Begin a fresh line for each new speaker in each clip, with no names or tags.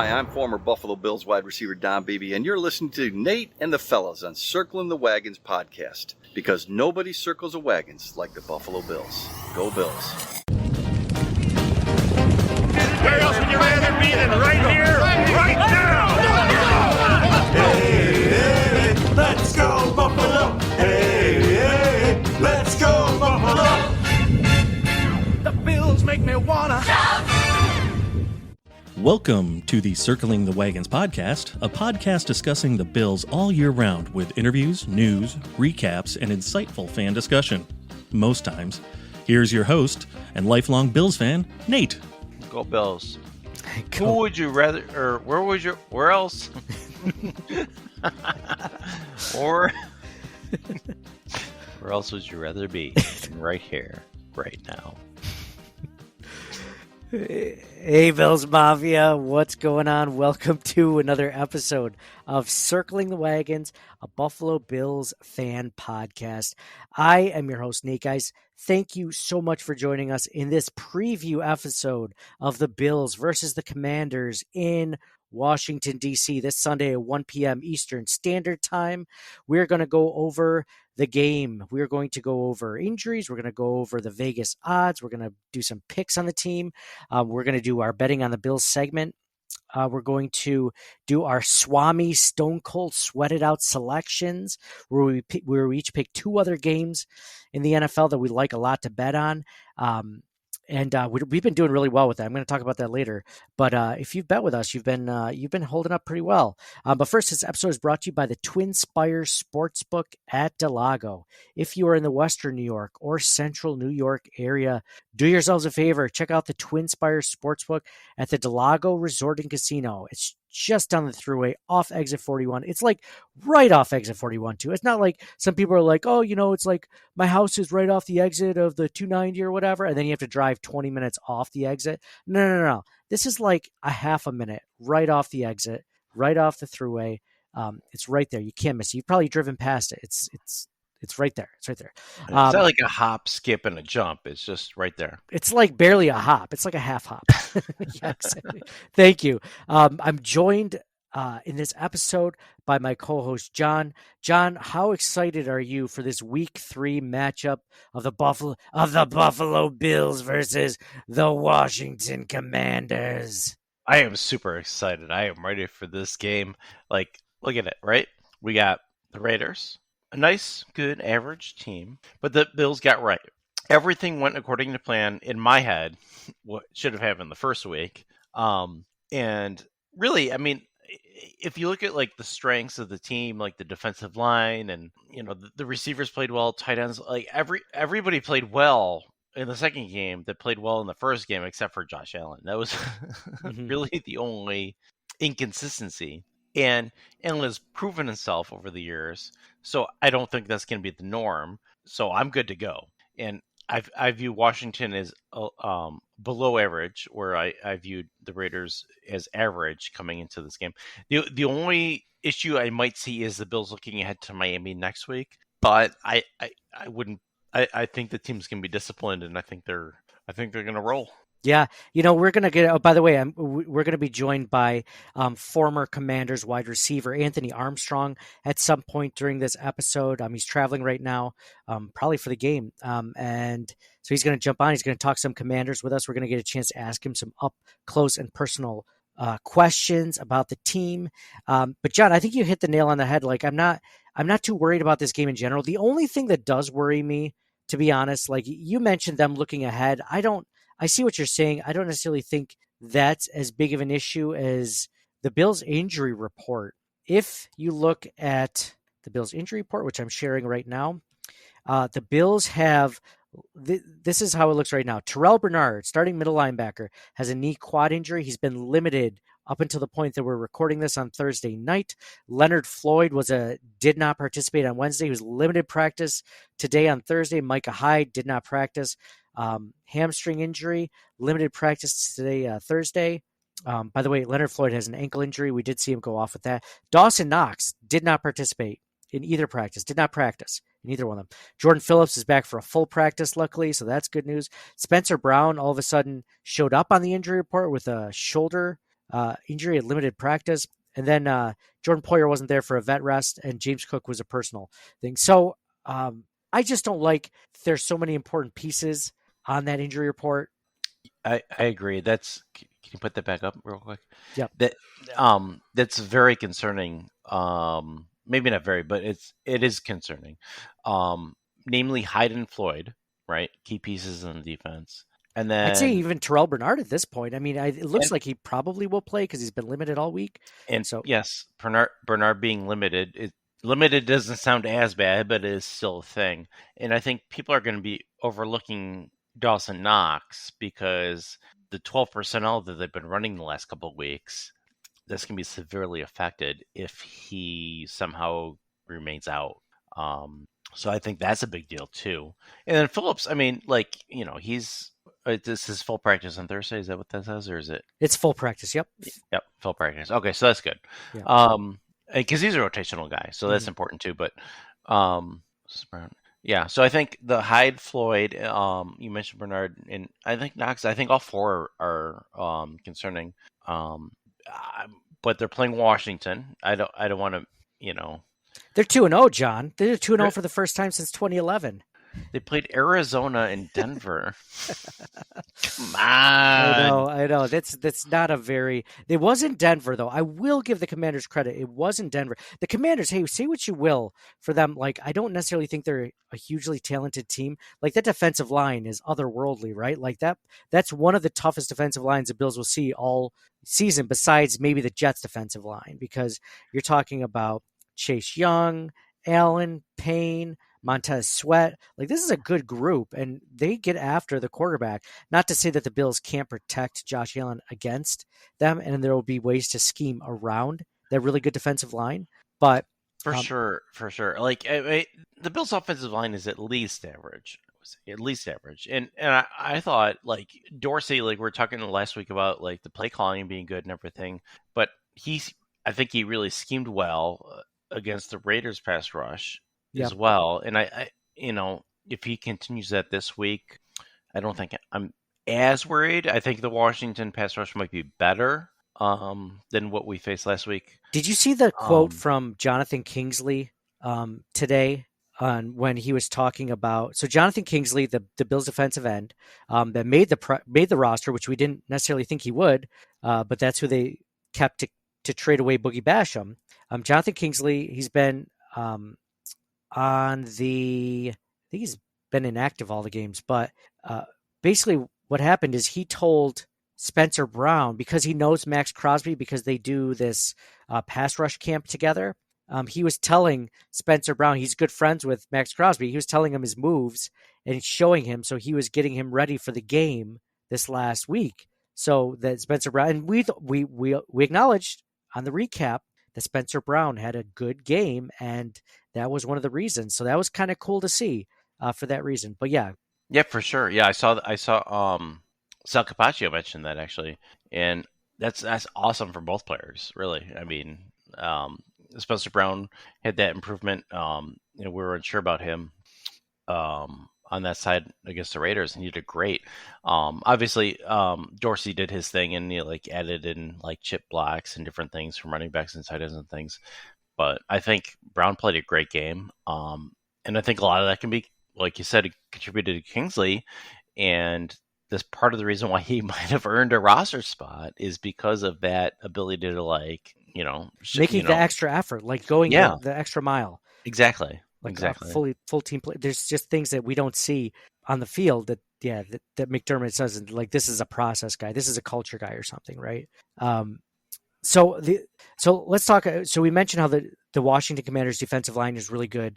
Hi, I'm former Buffalo Bills wide receiver Don Beebe, and you're listening to Nate and the Fellas on Circling the Wagons podcast, because nobody circles the wagons like the Buffalo Bills. Go Bills.
Where else would you rather be than right here, right now?
Hey, hey, let's go Buffalo! Hey, hey, let's go Buffalo!
The Bills make me wanna shout!
Welcome to the Circling the Wagons podcast, a podcast discussing the Bills all year round with interviews, news, recaps, and insightful fan discussion. Most times. Here's your host and lifelong Bills fan, Nate.
Go Bills. Who would you rather, or where else? Or where else would you rather be than right here, right now?
Hey, Bills Mafia, what's going on? Welcome to another episode of Circling the Wagons, a Buffalo Bills fan podcast. I am your host, Nate, guys. Thank you so much for joining us in this preview episode of the Bills versus the Commanders in Washington, D.C. this Sunday at 1 p.m. Eastern Standard Time. We're going to go over the game. We're going to go over injuries. We're going to go over the Vegas odds. We're going to do some picks on the team. We're going to do our betting on the Bills segment. We're going to do our Swami Stone Cold Sweated Out selections, where we each pick two other games in the NFL that we like a lot to bet on. And we've been doing really well with that. I'm going to talk about that later. But if you've bet with us, you've been holding up pretty well. But first, this episode is brought to you by the Twin Spires Sportsbook at Del Lago. If you are in the Western New York or Central New York area, do yourselves a favor. Check out the Twin Spires Sportsbook at the Del Lago Resort and Casino. It's just down the thruway off exit 41. It's like right off exit 41 too. It's not like some people are like, oh, it's like my house is right off the exit of the 290 or whatever, and then you have to drive 20 minutes off the exit. No. This is like a half a minute right off the exit, right off the thruway. It's right there. You can't miss it. You've probably driven past it. It's right there. It's right there.
It's not like a hop, skip, and a jump. It's just right there.
It's like barely a hop. It's like a half hop. Yeah, exactly. Thank you. I'm joined in this episode by my co-host, John. John, how excited are you for this Week 3 matchup of the Buffalo Bills versus the Washington Commanders?
I am super excited. I am ready for this game. Like, look at it, right? We got the Raiders. A nice, good, average team, but the Bills got right. Everything went according to plan in my head, what should have happened the first week. And really, I mean, if you look at like the strengths of the team, like the defensive line and, the receivers played well, tight ends, like everybody played well in the second game that played well in the first game, except for Josh Allen. That was really the only inconsistency. And has proven himself over the years, so I don't think that's going to be the norm. So I'm good to go. And I view Washington as below average, where I viewed the Raiders as average coming into this game. The only issue I might see is the Bills looking ahead to Miami next week, but I wouldn't. I think the team's going to be disciplined, and I think they're going to roll.
Yeah, we're going to get, oh, by the way, we're going to be joined by former Commanders wide receiver Anthony Armstrong at some point during this episode. He's traveling right now, probably for the game. And so he's going to jump on. He's going to talk some Commanders with us. We're going to get a chance to ask him some up close and personal questions about the team. But John, I think you hit the nail on the head. Like, I'm not too worried about this game in general. The only thing that does worry me, to be honest, like you mentioned them looking ahead. I see what you're saying. I don't necessarily think that's as big of an issue as the Bills injury report. If you look at the Bills injury report, which I'm sharing right now, the Bills have, this is how it looks right now. Terrell Bernard, starting middle linebacker, has a knee quad injury. He's been limited up until the point that we're recording this on Thursday night. Leonard Floyd did not participate on Wednesday. He was limited practice today on Thursday. Micah Hyde did not practice. Hamstring injury, limited practice today, Thursday. By the way, Leonard Floyd has an ankle injury. We did see him go off with that. Dawson Knox did not participate in either practice, did not practice in either one of them. Jordan Phillips is back for a full practice, luckily, so that's good news. Spencer Brown all of a sudden showed up on the injury report with a shoulder injury at limited practice. And then Jordan Poyer wasn't there for a vet rest, and James Cook was a personal thing. So I just don't like there's so many important pieces on that injury report.
I agree. Can you put that back up real quick?
Yep.
That's very concerning. Maybe not very, but it is concerning. Namely Hyde and Floyd, right? Key pieces in the defense. And then
I'd say even Terrell Bernard at this point. I mean, it looks like he probably will play because he's been limited all week.
And
so
yes, Bernard being limited, limited doesn't sound as bad, but it is still a thing. And I think people are going to be overlooking Dawson Knox because the 12 personnel that they've been running the last couple of weeks, this can be severely affected if he somehow remains out. So I think that's a big deal too. And then Phillips, I mean, this is full practice on Thursday. Is that what that says, or is it?
It's full practice. Yep.
Yep, full practice. Okay, so that's good. Yeah. Because he's a rotational guy, so that's important too. But yeah, so I think the Hyde, Floyd, you mentioned Bernard, and I think Knox. I think all four are concerning. But they're playing Washington. I don't want to,
They're 2-0, John. They're 2-0 for the first time since 2011.
They played Arizona and Denver. Come on.
I know. That's not a very. It was in Denver, though. I will give the Commanders credit. It was in Denver. The Commanders, hey, say what you will for them. Like, I don't necessarily think they're a hugely talented team. Like, that defensive line is otherworldly, right? Like, that's one of the toughest defensive lines the Bills will see all season, besides maybe the Jets' defensive line, because you're talking about Chase Young, Allen, Payne, Montez Sweat. Like, this is a good group, and they get after the quarterback. Not to say that the Bills can't protect Josh Allen against them, and there will be ways to scheme around that really good defensive line. But
for sure. Like, the Bills' offensive line is at least average. And I thought, like, Dorsey, like, we were talking last week about, like, the play calling being good and everything, but I think he really schemed well against the Raiders pass rush as well. And I if he continues that this week, I don't think I'm as worried. I think the Washington pass rush might be better than what we faced last week.
Did you see the quote from Jonathan Kingsley today on when he was talking about? So Jonathan Kingsley, the Bills defensive end, that made the roster, which we didn't necessarily think he would, but that's who they kept to trade away Boogie Basham. Jonathan Kingsley, he's been I think he's been inactive all the games, but basically what happened is he told Spencer Brown, because he knows Max Crosby, because they do this pass rush camp together. He was telling Spencer Brown, he's good friends with Max Crosby. He was telling him his moves and showing him. So he was getting him ready for the game this last week. So that Spencer Brown, and we acknowledged on the recap that Spencer Brown had a good game, and that was one of the reasons. So that was kind of cool to see for that reason. But yeah,
for sure. Yeah, I saw Sal Capaccio mentioned that actually, and that's awesome for both players, really. I mean, Spencer Brown had that improvement. We were unsure about him on that side against the Raiders, and he did great. Obviously, Dorsey did his thing and added in chip blocks and different things from running backs and tight ends and things. But I think Brown played a great game, and I think a lot of that can be, like you said, contributed to Kingsley. And this part of the reason why he might have earned a roster spot is because of that ability to
making the extra effort, going the extra mile.
Exactly.
Full team play. There's just things that we don't see on the field that McDermott says, like, this is a process guy, this is a culture guy or something, right? So let's talk. So we mentioned how the Washington Commanders defensive line is really good.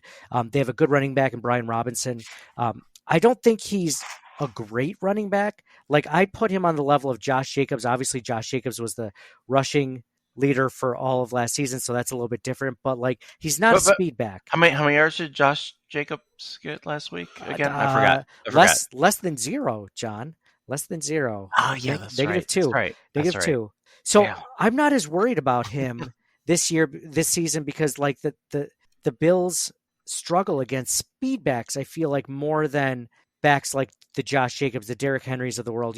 They have a good running back in Brian Robinson. I don't think he's a great running back. Like, I put him on the level of Josh Jacobs. Obviously, Josh Jacobs was the rushing leader for all of last season, so that's a little bit different. But he's not a speed back.
How many yards did Josh Jacobs get last week? Again, I forgot.
Less than 0, John. Less than 0.
Oh yeah, that's
negative
right.
2.
That's right.
Negative
that's
2.
Right.
So I'm not as worried about him this season, because the Bills struggle against speed backs, I feel like, more than backs like the Josh Jacobs, the Derrick Henrys of the world.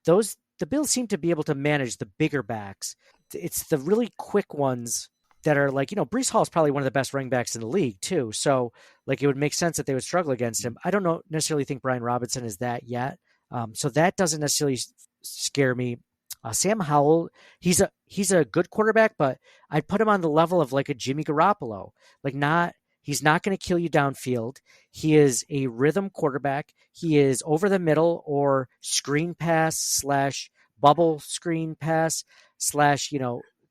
Those the Bills seem to be able to manage the bigger backs. It's the really quick ones that are like, Breece Hall is probably one of the best running backs in the league too. So like it would make sense that they would struggle against him. I don't necessarily think Brian Robinson is that yet. So that doesn't necessarily scare me. Sam Howell, he's a good quarterback, but I'd put him on the level of like a Jimmy Garoppolo. He's not going to kill you downfield. He is a rhythm quarterback. He is over the middle or screen pass / bubble screen pass /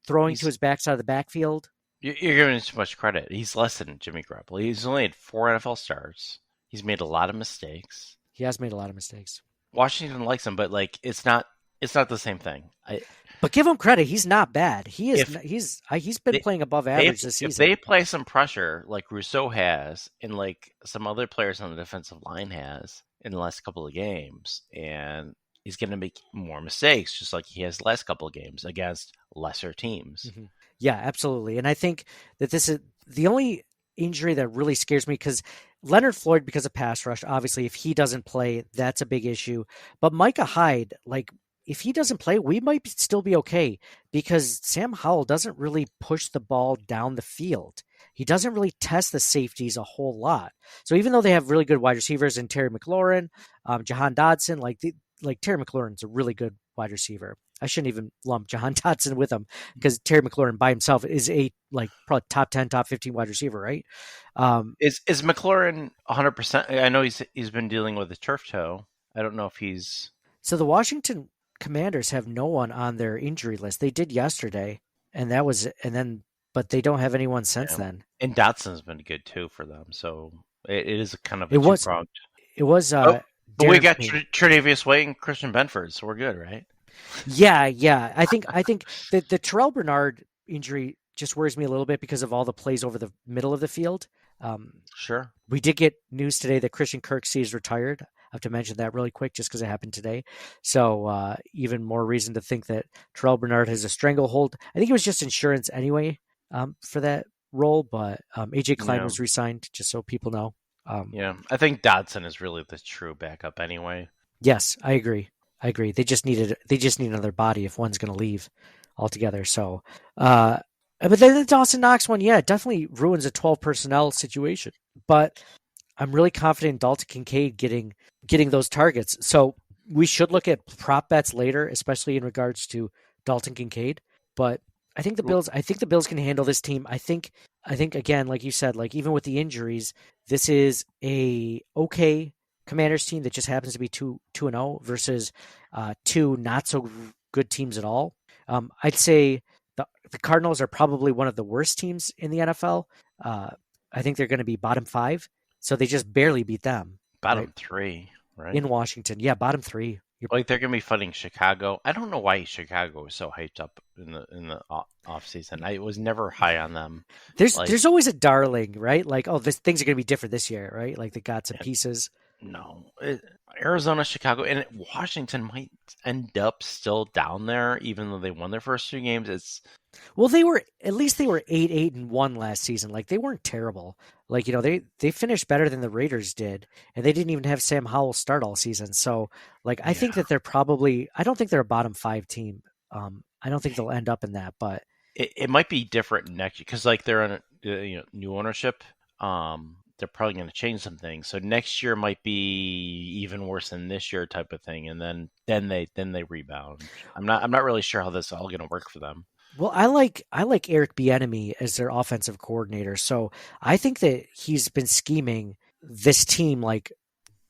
throwing to his backside of the backfield.
You're giving him too much credit. He's less than Jimmy Garoppolo. He's only had 4 NFL starts. He's made a lot of mistakes.
He has made a lot of mistakes.
Washington likes him, but like it's not the same thing.
But give him credit; he's not bad. He's been playing above average this season.
If they play some pressure like Rousseau has, and like some other players on the defensive line has in the last couple of games, and he's going to make more mistakes, just like he has the last couple of games against lesser teams.
Mm-hmm. Yeah, absolutely. And I think that this is the only injury that really scares me, because Leonard Floyd, because of pass rush, obviously, if he doesn't play, that's a big issue. But Micah Hyde, like, if he doesn't play, we might still be okay, because Sam Howell doesn't really push the ball down the field. He doesn't really test the safeties a whole lot. So even though they have really good wide receivers in Terry McLaurin, Jahan Dodson, like Terry McLaurin's a really good wide receiver. I shouldn't even lump Jahan Dodson with him, because Terry McLaurin by himself is probably top 10, top 15 wide receiver, right?
Is McLaurin 100%? I know he's been dealing with a turf toe. I don't know if he's...
So the Washington Commanders have no one on their injury list. They did yesterday, but they don't have anyone since then.
And Dotson's been good too for them. So it is a kind of a two-pronged.
It was.
But we got Tre'Davious White and Christian Benford, so we're good, right?
Yeah. I think that the Terrell Bernard injury just worries me a little bit because of all the plays over the middle of the field.
Sure.
We did get news today that Christian Kirksey is retired. I have to mention that really quick just because it happened today. So even more reason to think that Terrell Bernard has a stranglehold. I think it was just insurance anyway for that role, but AJ Klein was re-signed, just so people know.
I think Dodson is really the true backup anyway.
Yes, I agree. They just need another body if one's going to leave altogether. So, but then the Dawson Knox one, it definitely ruins a 12 personnel situation. But I'm really confident in Dalton Kincaid getting those targets. So we should look at prop bets later, especially in regards to Dalton Kincaid. But I think the Bills can handle this team. I think again, like you said, like even with the injuries, this is a okay Commanders team that just happens to be 2-0 versus 2 not so good teams at all. I'd say the Cardinals are probably one of the worst teams in the NFL. I think they're going to be bottom 5, so they just barely beat them.
Bottom 3, right?
In Washington, yeah, bottom 3.
Like they're going to be fighting Chicago. I don't know why Chicago was so hyped up in the off season. I was never high on them.
There's always a darling, right? Like, things are going to be different this year, right? Like they got some pieces.
No, Arizona, Chicago, and Washington might end up still down there, even though they won their first 2 games.
They were 8-1 last season. Like they weren't terrible. Like, they finished better than the Raiders did, and they didn't even have Sam Howell start all season. So, like, I think that I don't think they're a bottom 5 team. I don't think they'll end up in that, but
it might be different next year because, like, they're on new ownership. They're probably going to change some things. So next year might be even worse than this year type of thing, and then they rebound. I'm not really sure how this is all going to work for them.
Well, I like Eric Bieniemy as their offensive coordinator. So I think that he's been scheming this team, like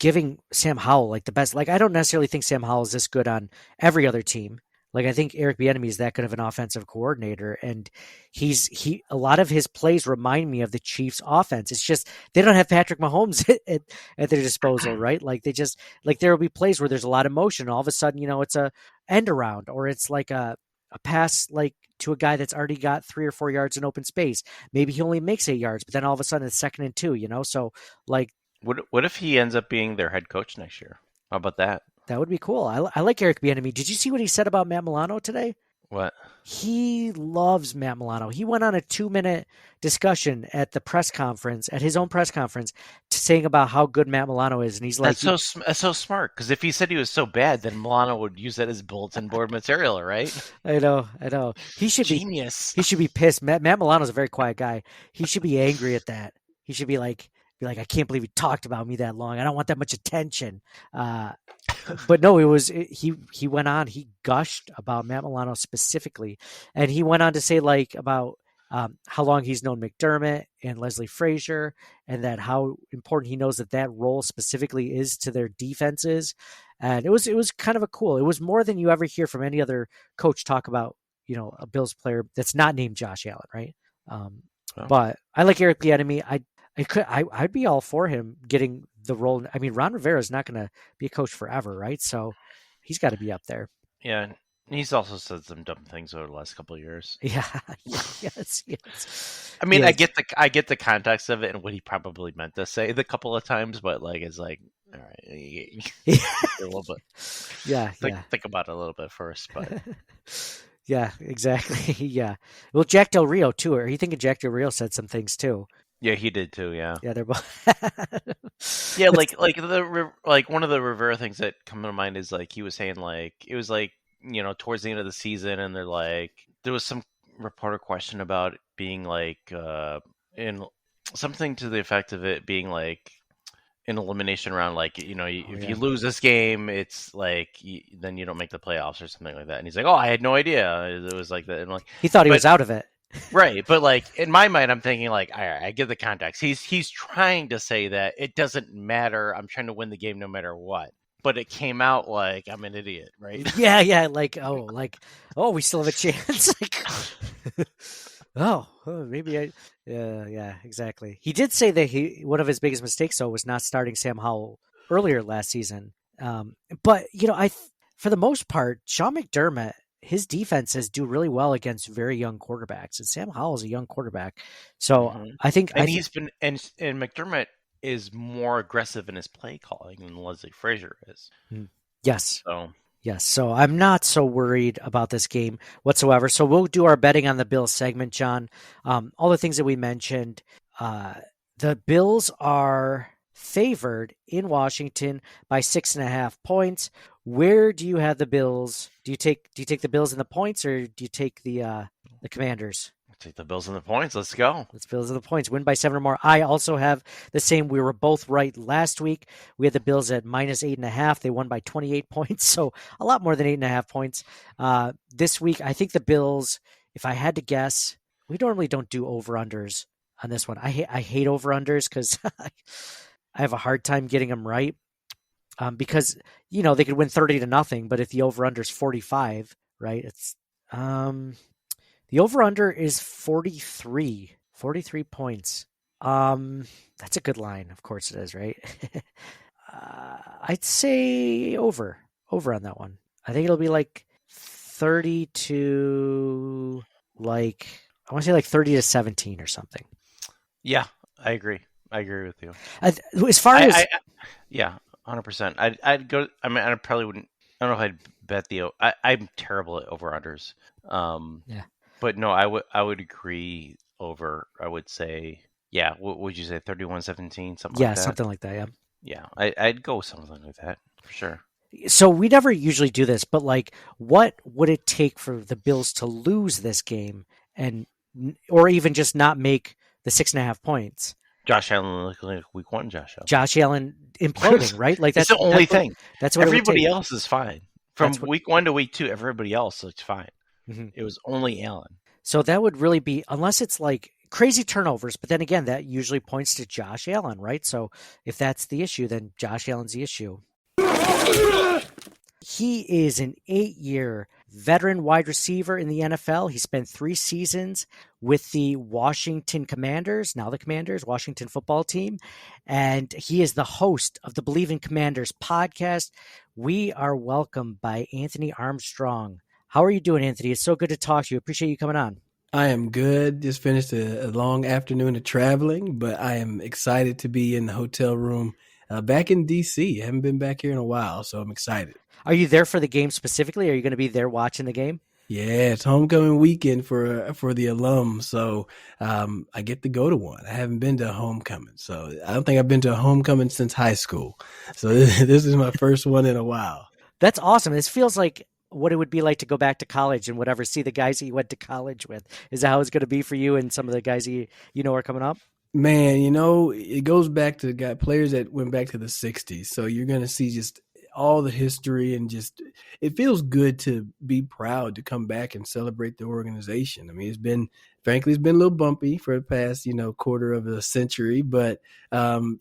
giving Sam Howell like the best. Like I don't necessarily think Sam Howell is this good on every other team. Like I think Eric Bieniemy is that good of an offensive coordinator, and a lot of his plays remind me of the Chiefs' offense. It's just they don't have Patrick Mahomes at their disposal, right? Like they just there will be plays where there's a lot of motion. All of a sudden, it's a end around, or it's like a pass like to a guy that's already got 3 or 4 yards in open space. Maybe he only makes 8 yards, but then all of a sudden it's 2nd and 2. So like,
what if he ends up being their head coach next year? How about that?
That would be cool. I like Eric Bieniemy. Did you see what he said about Matt Milano today?
What?
He loves Matt Milano. He went on a 2-minute discussion at the press conference, at his own press conference, saying about how good Matt Milano is. And he's like,
that's so smart. Because if he said he was so bad, then Milano would use that as bulletin board material, right?
I know. He should
Genius.
He should be pissed. Matt Milano's a very quiet guy. He should be angry at that. He should be like, I can't believe he talked about me that long. I don't want that much attention. But no, he went on. He gushed about Matt Milano specifically, and he went on to say about how long he's known McDermott and Leslie Frazier, and that how important he knows that role specifically is to their defenses. And it was kind of it was more than you ever hear from any other coach talk about, a Bills player that's not named Josh Allen, right? But I like Eric Bieniemy. I'd be all for him getting the role. I mean, Ron Rivera is not going to be a coach forever, right? So he's got to be up there.
Yeah, he's also said some dumb things over the last couple of years.
Yeah, yes.
I mean, yes. I get the context of it and what he probably meant to say the couple of times, but it's like, all right, a little bit.
Yeah,
think about it a little bit first, but.
Yeah, exactly. Yeah. Well, Jack Del Rio too. Are you thinking Jack Del Rio said some things too?
Yeah, he did too. Yeah.
Yeah, they're both.
Yeah, like one of the Rivera things that come to mind is he was saying it was towards the end of the season, and they're there was some reporter question about it being in something to the effect of it being an elimination round, if you lose this game, it's then you don't make the playoffs or something like that. And he's like, "Oh, I had no idea it was like that." And
he thought he was out of it.
Right, but in my mind, I'm thinking all right, I get the context. He's trying to say that it doesn't matter. I'm trying to win the game no matter what. But it came out I'm an idiot, right?
Yeah, we still have a chance. Maybe yeah, exactly. He did say that one of his biggest mistakes though was not starting Sam Howell earlier last season. But for the most part, Sean McDermott, his defenses do really well against very young quarterbacks, and Sam Howell is a young quarterback. So I think,
he's been and McDermott is more aggressive in his play calling than Leslie Frazier is.
Yes. So I'm not so worried about this game whatsoever. So we'll do our betting on the Bills segment, John. All the things that we mentioned. The Bills are favored in Washington by 6.5 points. Where do you have the Bills? Do you take the Bills in the points, or do you take the Commanders?
I'll take the Bills in the points. Let's go.
Let's Bills in the points. Win by 7 or more. I also have the same. We were both right last week. We had the Bills at -8.5. They won by 28 points, so a lot more than 8.5 points. This week, I think the Bills, if I had to guess, we normally don't do over-unders on this one. I hate over-unders because I have a hard time getting them right. Because they could win 30-0, but if the over/under is 45, right? It's the over/under is 43 points. That's a good line, of course it is, right? I'd say over on that one. I think it'll be 30 to I want to say 30-17 or something.
Yeah, I agree with you.
As far as
yeah. 100%. I'd go. I mean, I probably wouldn't. I don't know if I'd bet I'm terrible at over-unders.
Yeah.
But no, I would agree over. I would say, yeah. What would you say? 31-17, something like that.
Yeah, something like that.
Yeah. I'd go something like that for sure.
So we never usually do this, but what would it take for the Bills to lose this game, or even just not make the 6.5 points?
Josh Allen week 1.
Josh Allen imploding, right?
That's the only thing.
That's what
everybody else is fine. From week 1 to week 2, everybody else looks fine. Mm-hmm. It was only Allen.
So that would really be, unless it's crazy turnovers, but then again, that usually points to Josh Allen, right? So if that's the issue, then Josh Allen's the issue. He is an 8-year veteran wide receiver in the NFL. He spent 3 seasons with the Washington Commanders, now the Commanders, Washington football team. And he is the host of the Bleav in Commanders podcast. We are welcomed by Anthony Armstrong. How are you doing, Anthony? It's so good to talk to you. Appreciate you coming on.
I am good. Just finished a long afternoon of traveling, but I am excited to be in the hotel room back in D.C. I haven't been back here in a while, so I'm excited.
Are you there for the game specifically? Are you going to be there watching the game?
Yeah, it's homecoming weekend for the alums, so I get to go to one. I haven't been to a homecoming, so I don't think I've been to a homecoming since high school. So this is my first one in a while.
That's awesome. This feels like what it would be like to go back to college and whatever, see the guys that you went to college with. Is that how it's going to be for you and some of the guys you know are coming up?
Man, it goes back to players that went back to the 60s. So you're going to see just all the history and just it feels good to be proud to come back and celebrate the organization. I mean, frankly, it's been a little bumpy for the past, quarter of a century, but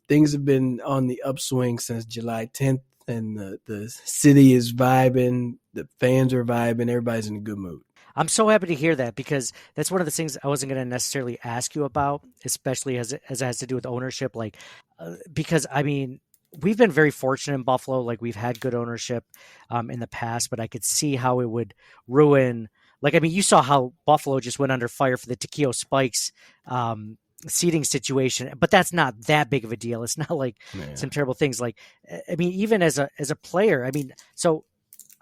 things have been on the upswing since July 10th, and the city is vibing, the fans are vibing, everybody's in a good mood.
I'm so happy to hear that because that's one of the things I wasn't going to necessarily ask you about, especially as it has to do with ownership. Because I mean, we've been very fortunate in Buffalo. Like we've had good ownership in the past, but I could see how it would ruin. Like, I mean, you saw how Buffalo just went under fire for the Takeo Spikes seating situation, but that's not that big of a deal. It's not like some terrible things. Like, I mean, even as a player, I mean, so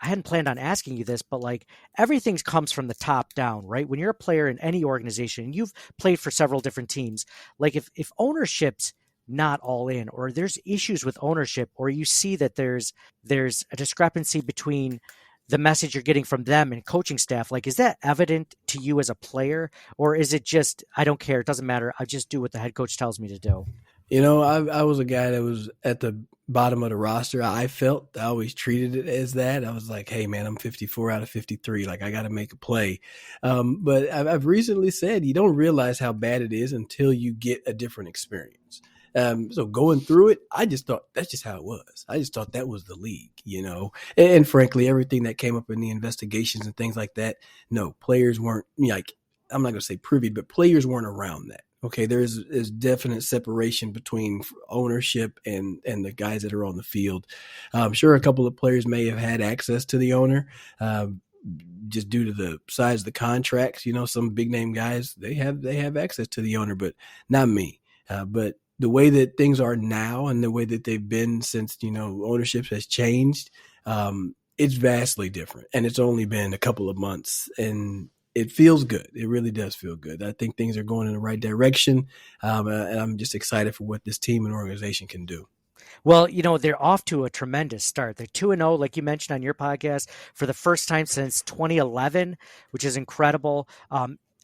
I hadn't planned on asking you this, but like everything comes from the top down, right? When you're a player in any organization, and you've played for several different teams, like if ownership's not all in, or there's issues with ownership, or you see that there's a discrepancy between the message you're getting from them and coaching staff, like, is that evident to you as a player, or is it just, I don't care, it doesn't matter, I just do what the head coach tells me to do?
I was a guy that was at the bottom of the roster. I always treated it as that. I was like, hey, man, I'm 54 out of 53. Like, I got to make a play. But I've recently said you don't realize how bad it is until you get a different experience. So going through it, I just thought that's just how it was. I just thought that was the league, and frankly, everything that came up in the investigations and things like that, no, players weren't like, I'm not going to say privy, but players weren't around that. Okay, there's definite separation between ownership and the guys that are on the field. I'm sure a couple of players may have had access to the owner just due to the size of the contracts. Some big name guys, they have access to the owner, but not me. But the way that things are now and the way that they've been since, ownership has changed, it's vastly different. And it's only been a couple of months, and it feels good. It really does feel good. I think things are going in the right direction, and I'm just excited for what this team and organization can do.
Well, they're off to a tremendous start. They're 2-0, like you mentioned on your podcast, for the first time since 2011, which is incredible.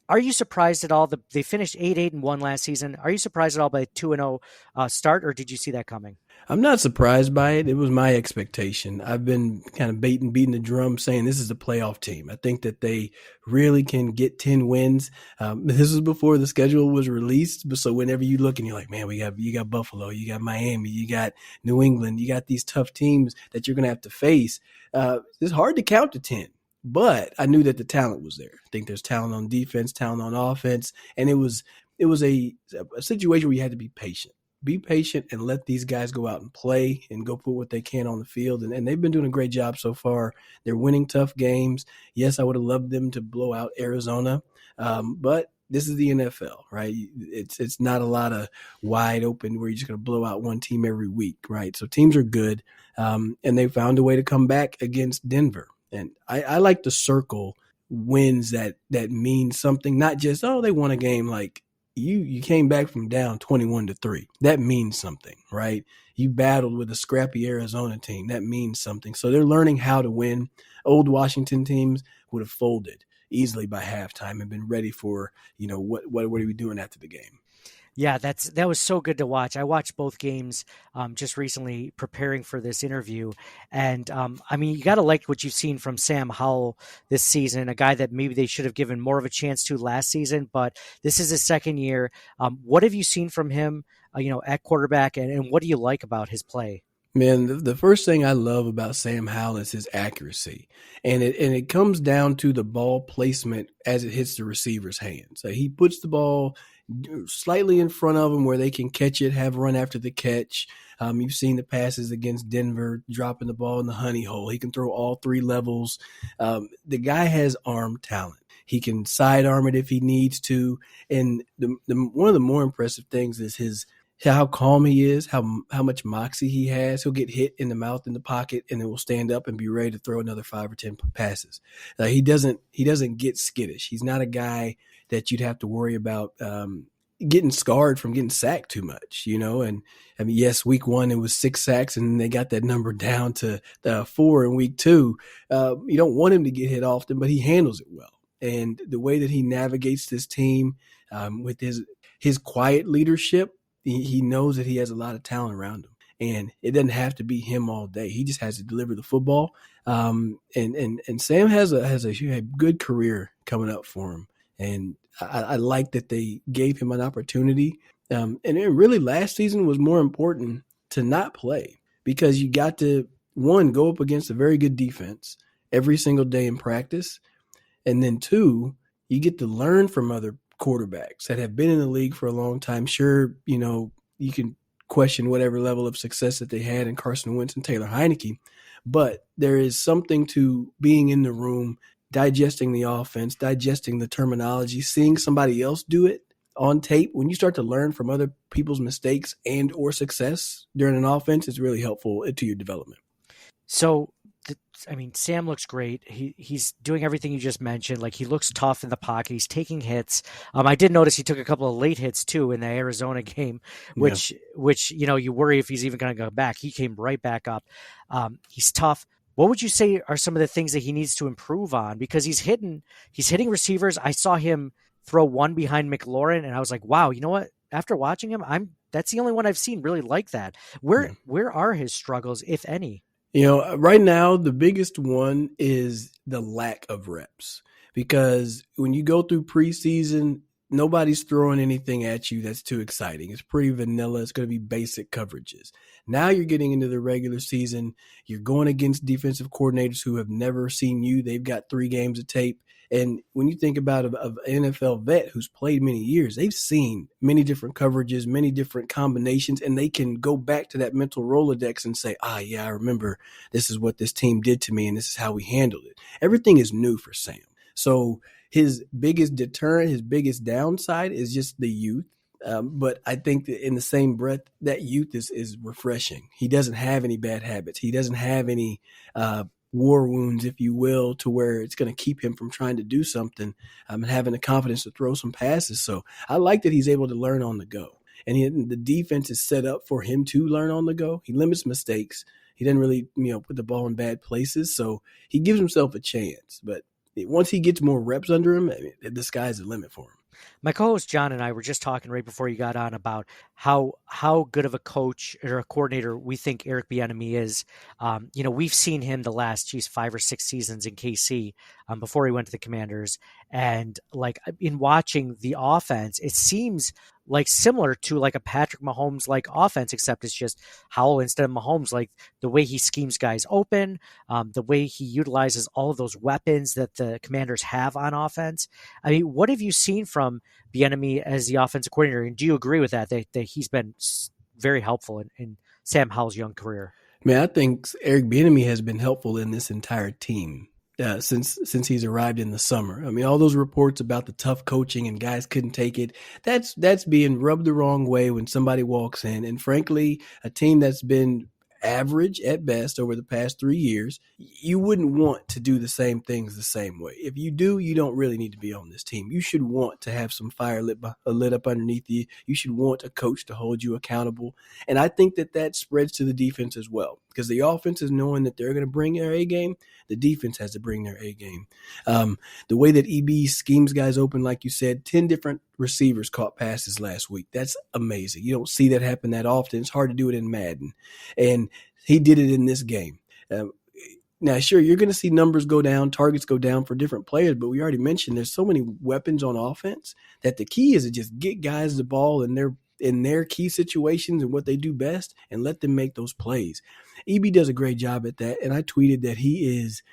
Are you surprised at all? They finished 8-1 last season. Are you surprised at all by a 2-0 start, or did you see that coming?
I'm not surprised by it. It was my expectation. I've been kind of beating the drum saying this is a playoff team. I think that they really can get 10 wins. This was before the schedule was released. So whenever you look and you're like, man, you got Buffalo, you got Miami, you got New England, you got these tough teams that you're going to have to face. It's hard to count to 10. But I knew that the talent was there. I think there's talent on defense, talent on offense. And it was a situation where you had to be patient. Be patient and let these guys go out and play and go put what they can on the field. And they've been doing a great job so far. They're winning tough games. Yes, I would have loved them to blow out Arizona. But this is the NFL, right? It's not a lot of wide open where you're just going to blow out one team every week, right? So teams are good. And they found a way to come back against Denver. And I like to circle wins that mean something, not just, they won a game. Like you came back from down 21-3. That means something, right? You battled with a scrappy Arizona team. That means something. So they're learning how to win. Old Washington teams would have folded easily by halftime and been ready for, what are we doing after the game?
Yeah, that was so good to watch. I watched both games just recently preparing for this interview. And I mean, you got to like what you've seen from Sam Howell this season, a guy that maybe they should have given more of a chance to last season, but this is his second year. What have you seen from him, at quarterback, and what do you like about his play?
Man, the first thing I love about Sam Howell is his accuracy. And it comes down to the ball placement as it hits the receiver's hands. So he puts the ball slightly in front of them where they can catch it, have run after the catch. You've seen the passes against Denver, dropping the ball in the honey hole. He can throw all three levels. The guy has arm talent. He can sidearm it if he needs to. And one of the more impressive things is his how calm he is, how much moxie he has. He'll get hit in the mouth in the pocket, and then will stand up and be ready to throw another 5 or 10 passes. He doesn't get skittish. He's not a guy that you'd have to worry about getting scarred from getting sacked too much, And I mean, yes, week 1 it was 6 sacks, and they got that number down to 4 in week 2. You don't want him to get hit often, but he handles it well. And the way that he navigates this team with his quiet leadership, he knows that he has a lot of talent around him, and it doesn't have to be him all day. He just has to deliver the football. And Sam has a good career coming up for him, and I like that they gave him an opportunity. And it really, last season was more important to not play, because you got to, one, go up against a very good defense every single day in practice, and then 2, you get to learn from other quarterbacks that have been in the league for a long time. Sure, you can question whatever level of success that they had in Carson Wentz and Taylor Heineke, but there is something to being in the room, digesting the offense, digesting the terminology, seeing somebody else do it on tape. When you start to learn from other people's mistakes and or success during an offense, it's really helpful to your development.
So, Sam looks great. He's doing everything you just mentioned. Like, he looks tough in the pocket. He's taking hits. I did notice he took a couple of late hits too in the Arizona game, which you worry if he's even going to go back. He came right back up. He's tough. What would you say are some of the things that he needs to improve on? Because he's hitting receivers. I saw him throw one behind McLaurin, and I was like, wow, you know what? After watching him, that's the only one I've seen really like that. Where are his struggles, if any?
Right now, the biggest one is the lack of reps, because when you go through preseason, nobody's throwing anything at you that's too exciting. It's pretty vanilla. It's going to be basic coverages. Now you're getting into the regular season. You're going against defensive coordinators who have never seen you. They've got 3 games of tape. And when you think about an NFL vet who's played many years, they've seen many different coverages, many different combinations, and they can go back to that mental Rolodex and say, I remember this is what this team did to me, and this is how we handled it. Everything is new for Sam. So his biggest deterrent, his biggest downside is just the youth. But I think that in the same breath, that youth is refreshing. He doesn't have any bad habits. He doesn't have any war wounds, if you will, to where it's going to keep him from trying to do something and having the confidence to throw some passes. So I like that he's able to learn on the go. And the defense is set up for him to learn on the go. He limits mistakes. He doesn't really put the ball in bad places. So he gives himself a chance. But once he gets more reps under him, the sky's the limit for him.
My co-host John and I were just talking right before you got on about how good of a coach or a coordinator we think Eric Bieniemy is. We've seen him the last 5 or 6 seasons in KC before he went to the Commanders, and like in watching the offense, it seems like similar to like a Patrick Mahomes like offense, except it's just Howell instead of Mahomes. Like the way he schemes guys open, the way he utilizes all of those weapons that the Commanders have on offense. I mean, what have you seen from Bieniemy as the offensive coordinator? And do you agree with that he's been very helpful in Sam Howell's young career?
Man, I think Eric Bieniemy has been helpful in this entire team. Since he's arrived in the summer. I mean, all those reports about the tough coaching and guys couldn't take it, that's being rubbed the wrong way when somebody walks in. And frankly, a team that's been average at best over the past 3 years, you wouldn't want to do the same things the same way. If you do, you don't really need to be on this team. You should want to have some fire lit up underneath you. You should want a coach to hold you accountable. And I think that spreads to the defense as well, because the offense is knowing that they're going to bring their A game. The defense has to bring their A game. The way that EB schemes guys open, like you said, 10 different receivers caught passes last week. That's amazing. You don't see that happen that often. It's hard to do it in Madden. And he did it in this game. Now, sure, you're going to see numbers go down, targets go down for different players, but we already mentioned there's so many weapons on offense that the key is to just get guys the ball in their key situations and what they do best and let them make those plays. EB does a great job at that, and I tweeted that he is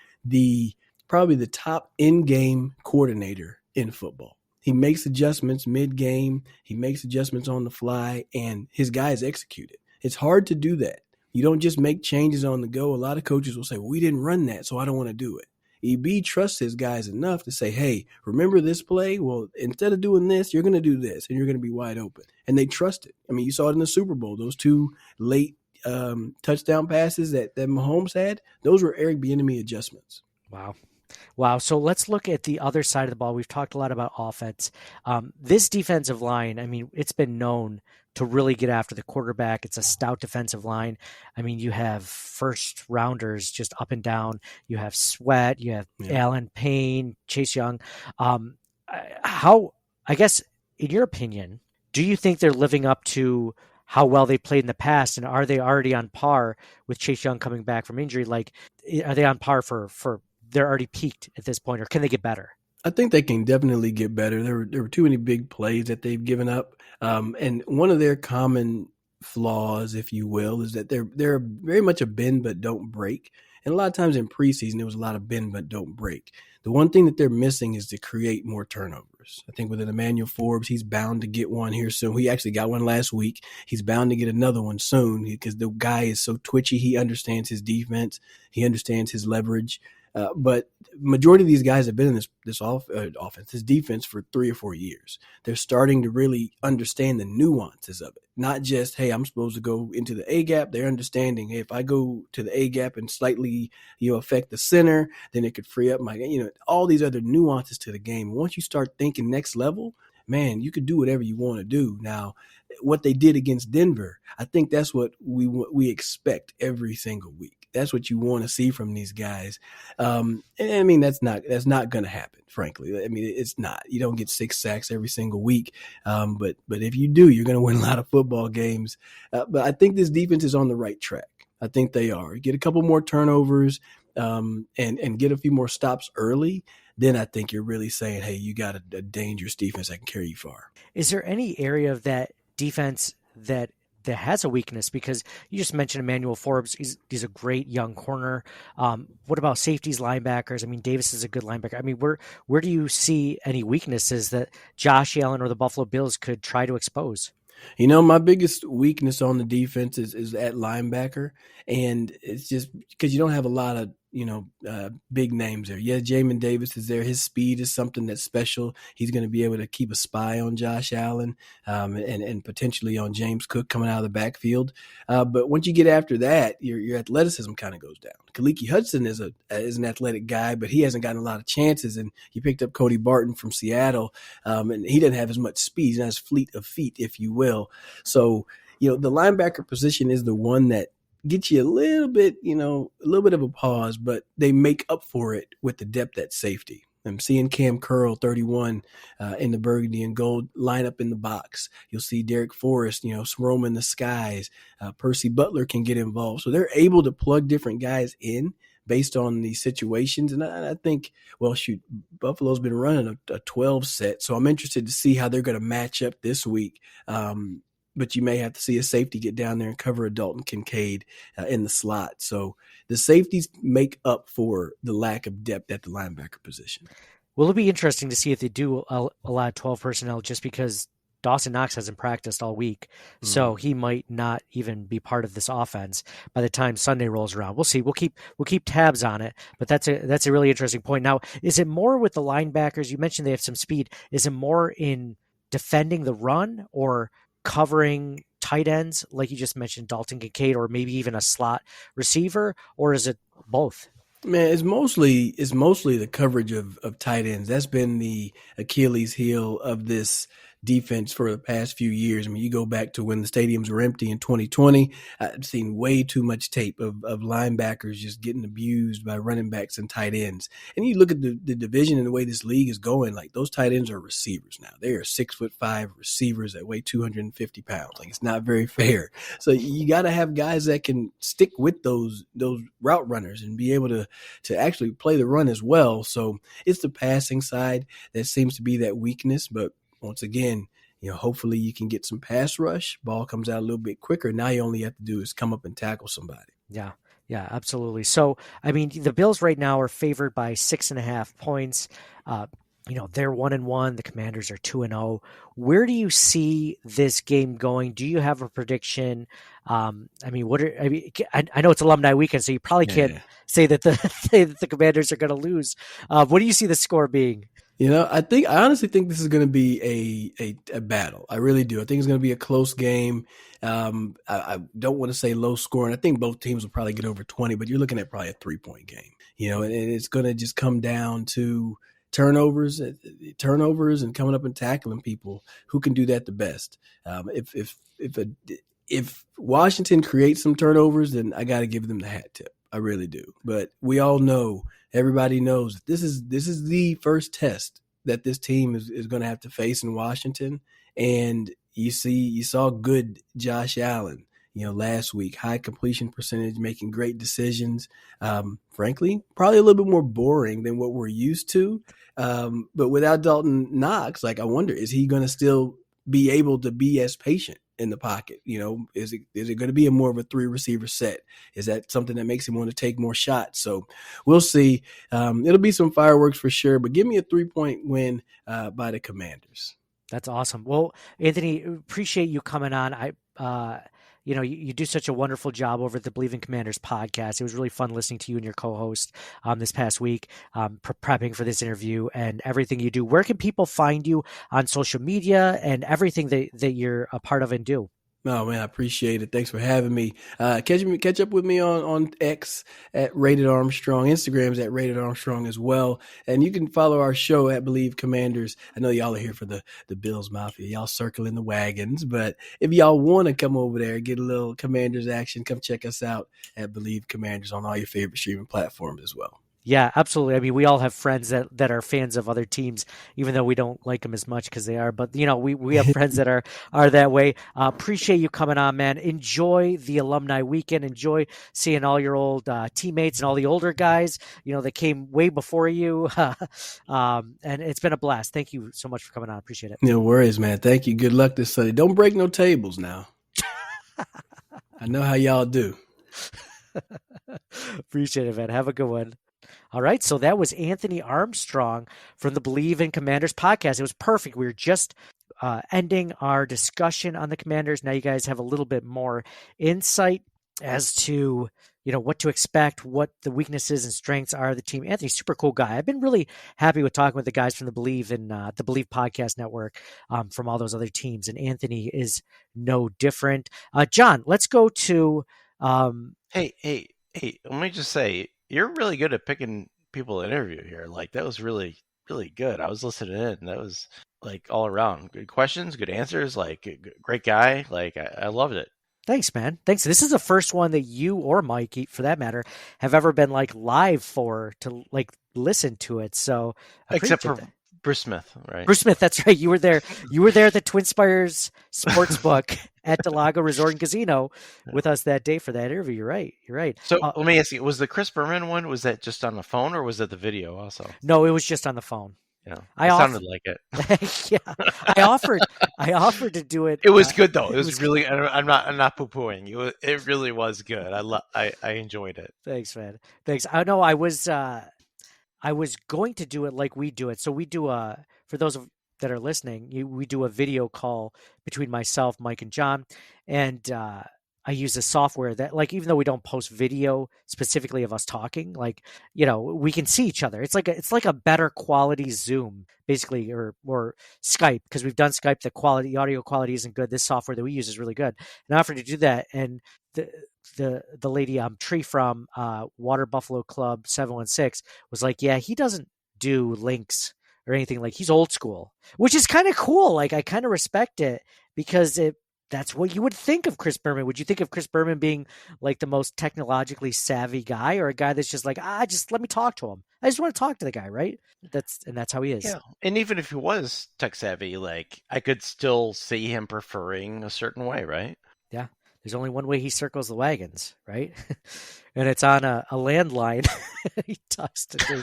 probably the top in-game coordinator in football. He makes adjustments mid-game, he makes adjustments on the fly, and his guys execute it. It's hard to do that. You don't just make changes on the go. A lot of coaches will say, well, we didn't run that, so I don't want to do it. EB trusts his guys enough to say, hey, remember this play? Well, instead of doing this, you're going to do this, and you're going to be wide open. And they trust it. I mean, you saw it in the Super Bowl. Those 2 late touchdown passes that Mahomes had, those were Eric Bieniemy adjustments.
Wow. So let's look at the other side of the ball. We've talked a lot about offense. This defensive line, I mean, it's been known to really get after the quarterback. It's a stout defensive line. I mean, you have first rounders just up and down. You have Sweat, you have Allen Payne, Chase Young. I guess, in your opinion, do you think they're living up to how well they played in the past? And are they already on par with Chase Young coming back from injury? Like, are they on par for they're already peaked at this point, or can they get better?
I think they can definitely get better. There were too many big plays that they've given up. And one of their common flaws, if you will, is that they're very much a bend but don't break. And a lot of times in preseason, there was a lot of bend but don't break. The one thing that they're missing is to create more turnovers. I think with Emmanuel Forbes, he's bound to get one here soon. He actually got one last week. He's bound to get another one soon because the guy is so twitchy. He understands his defense. He understands his leverage. But majority of these guys have been in this offense, this defense for 3 or 4 years. They're starting to really understand the nuances of it. Not just, hey, I'm supposed to go into the A gap. They're understanding, hey, if I go to the A gap and slightly, affect the center, then it could free up my, all these other nuances to the game. Once you start thinking next level, man, you could do whatever you want to do. Now, what they did against Denver, I think that's what we expect every single week. That's what you want to see from these guys. And I mean, that's not going to happen, frankly. I mean, it's not. You don't get 6 sacks every single week. But if you do, you're going to win a lot of football games. But I think this defense is on the right track. I think they are. Get a couple more turnovers and get a few more stops early. Then I think you're really saying, hey, you got a dangerous defense that can carry you far.
Is there any area of that defense that has a weakness? Because you just mentioned Emmanuel Forbes. He's a great young corner. What about safeties, linebackers? I mean, Davis is a good linebacker. I mean, where do you see any weaknesses that Josh Allen or the Buffalo Bills could try to expose?
My biggest weakness on the defense is at linebacker. And it's just because you don't have a lot of, big names there. Yeah, Jamin Davis is there. His speed is something that's special. He's going to be able to keep a spy on Josh Allen and potentially on James Cook coming out of the backfield. But once you get after that, your athleticism kind of goes down. Kaliki Hudson is an athletic guy, but he hasn't gotten a lot of chances. And you picked up Cody Barton from Seattle, and he doesn't have as much speed. He's not as fleet of feet, if you will. So, the linebacker position is the one that gets you a little bit of a pause, but they make up for it with the depth at safety. I'm seeing Cam Curl, 31, in the burgundy and gold line up in the box. You'll see Derek Forrest, roaming the skies. Percy Butler can get involved. So they're able to plug different guys in based on these situations. And I think, Buffalo's been running a 12 set. So I'm interested to see how they're going to match up this week. But you may have to see a safety get down there and cover a Dalton Kincaid in the slot. So the safeties make up for the lack of depth at the linebacker position.
Well, it'll be interesting to see if they do allow 12 personnel, just because Dawson Knox hasn't practiced all week. So he might not even be part of this offense by the time Sunday rolls around. We'll see. We'll keep tabs on it, but that's a really interesting point. Now, is it more with the linebackers? You mentioned they have some speed. Is it more in defending the run or covering tight ends, like you just mentioned, Dalton Kincaid, or maybe even a slot receiver, or is it both?
Man, it's mostly the coverage of tight ends. That's been the Achilles heel of this defense for the past few years. I mean, you go back to when the stadiums were empty in 2020, I've seen way too much tape of linebackers just getting abused by running backs and tight ends. And you look at the division and the way this league is going, like those tight ends are receivers now. They are 6'5" receivers that weigh 250 pounds. Like, it's not very fair. So you got to have guys that can stick with those route runners and be able to actually play the run as well. So it's the passing side that seems to be that weakness, but once again, hopefully you can get some pass rush. Ball comes out a little bit quicker. Now you only have to do is come up and tackle somebody.
Yeah, absolutely. So, I mean, the Bills right now are favored by 6.5 points. They're 1-1. The Commanders are 2-0. Where do you see this game going? Do you have a prediction? I know it's Alumni Weekend, so you probably can't say that the Commanders are going to lose. What do you see the score being?
I honestly think this is going to be a battle. I really do. I think it's going to be a close game. I don't want to say low scoring. I think both teams will probably get over 20, but you're looking at probably a 3-point game. And it's going to just come down to turnovers and coming up and tackling people. Who can do that the best? If Washington creates some turnovers, then I got to give them the hat tip. I really do. But we all know, everybody knows, this is the first test that this team is going to have to face in Washington. And you saw good Josh Allen, last week, high completion percentage, making great decisions. Frankly, probably a little bit more boring than what we're used to. But without Dalton Knox, I wonder, is he going to still be able to be as patient in the pocket? Is it going to be a more of a 3-receiver set? Is that something that makes him want to take more shots? So we'll see. It'll be some fireworks for sure, but give me a 3-point win by the Commanders.
That's awesome. Well, Anthony, appreciate you coming on. You do such a wonderful job over at the Bleav in Commanders podcast. It was really fun listening to you and your co-host this past week, prepping for this interview and everything you do. Where can people find you on social media and everything that you're a part of and do?
Oh, man, I appreciate it. Thanks for having me. Catch up with me on X at Rated Armstrong. Instagram's at Rated Armstrong as well. And you can follow our show at Bleav Commanders. I know y'all are here for the Bills Mafia. Y'all circling the wagons. But if y'all want to come over there and get a little Commanders action, come check us out at Bleav Commanders on all your favorite streaming platforms as well.
Yeah, absolutely. I mean, we all have friends that are fans of other teams, even though we don't like them as much because they are. But, we have friends that are that way. Appreciate you coming on, man. Enjoy the Alumni Weekend. Enjoy seeing all your old teammates and all the older guys, that came way before you. And it's been a blast. Thank you so much for coming on. Appreciate it.
No worries, man. Thank you. Good luck this Sunday. Don't break no tables now. I know how y'all do.
Appreciate it, man. Have a good one. All right, so that was Anthony Armstrong from the Bleav in Commanders podcast. It was perfect. We were just ending our discussion on the Commanders. Now you guys have a little bit more insight as to what to expect, what the weaknesses and strengths are of the team. Anthony's super cool guy. I've been really happy with talking with the guys from the Bleav and the Bleav podcast network from all those other teams, and Anthony is no different. John, let's go to.
Hey! Let me just say, you're really good at picking people to interview here. That was really, really good. I was listening in. That was all around good questions, good answers. Great guy. I loved it.
Thanks, man. Thanks. This is the first one that you or Mike, for that matter, have ever been live for to listen to it. So
except for Bruce Smith, right?
Bruce Smith, that's right. You were there. You were there at the Twin Spires Sportsbook at Delago Resort and Casino with us that day for that interview. You're right. So
let me ask you: was the Chris Berman one? Was that just on the phone, or was it the video also?
No, it was just on the phone.
Yeah, sounded like it.
Yeah, I offered to do it.
It was good though. It was really. I'm not poo-pooing you. It really was good. I enjoyed it.
Thanks, man. Thanks. I know I was going to do it like we do it. So we do for those that are listening, we do a video call between myself, Mike, and John, and I use a software that, even though we don't post video specifically of us talking, we can see each other. It's like a better quality Zoom, basically, or Skype, because we've done Skype. The audio quality isn't good. This software that we use is really good. And I offered to do that, and the lady Tree from Water Buffalo Club 716 was like, yeah, he doesn't do links or anything. He's old school, which is kind of cool. I kind of respect it because that's what you would think of Chris Berman. Would you think of Chris Berman being the most technologically savvy guy, or a guy that's just just let me talk to him. I just want to talk to the guy, right? That's how he is.
Yeah. And even if he was tech savvy, I could still see him preferring a certain way, right?
Yeah. There's only one way he circles the wagons, right? And it's on a landline. He talks to me.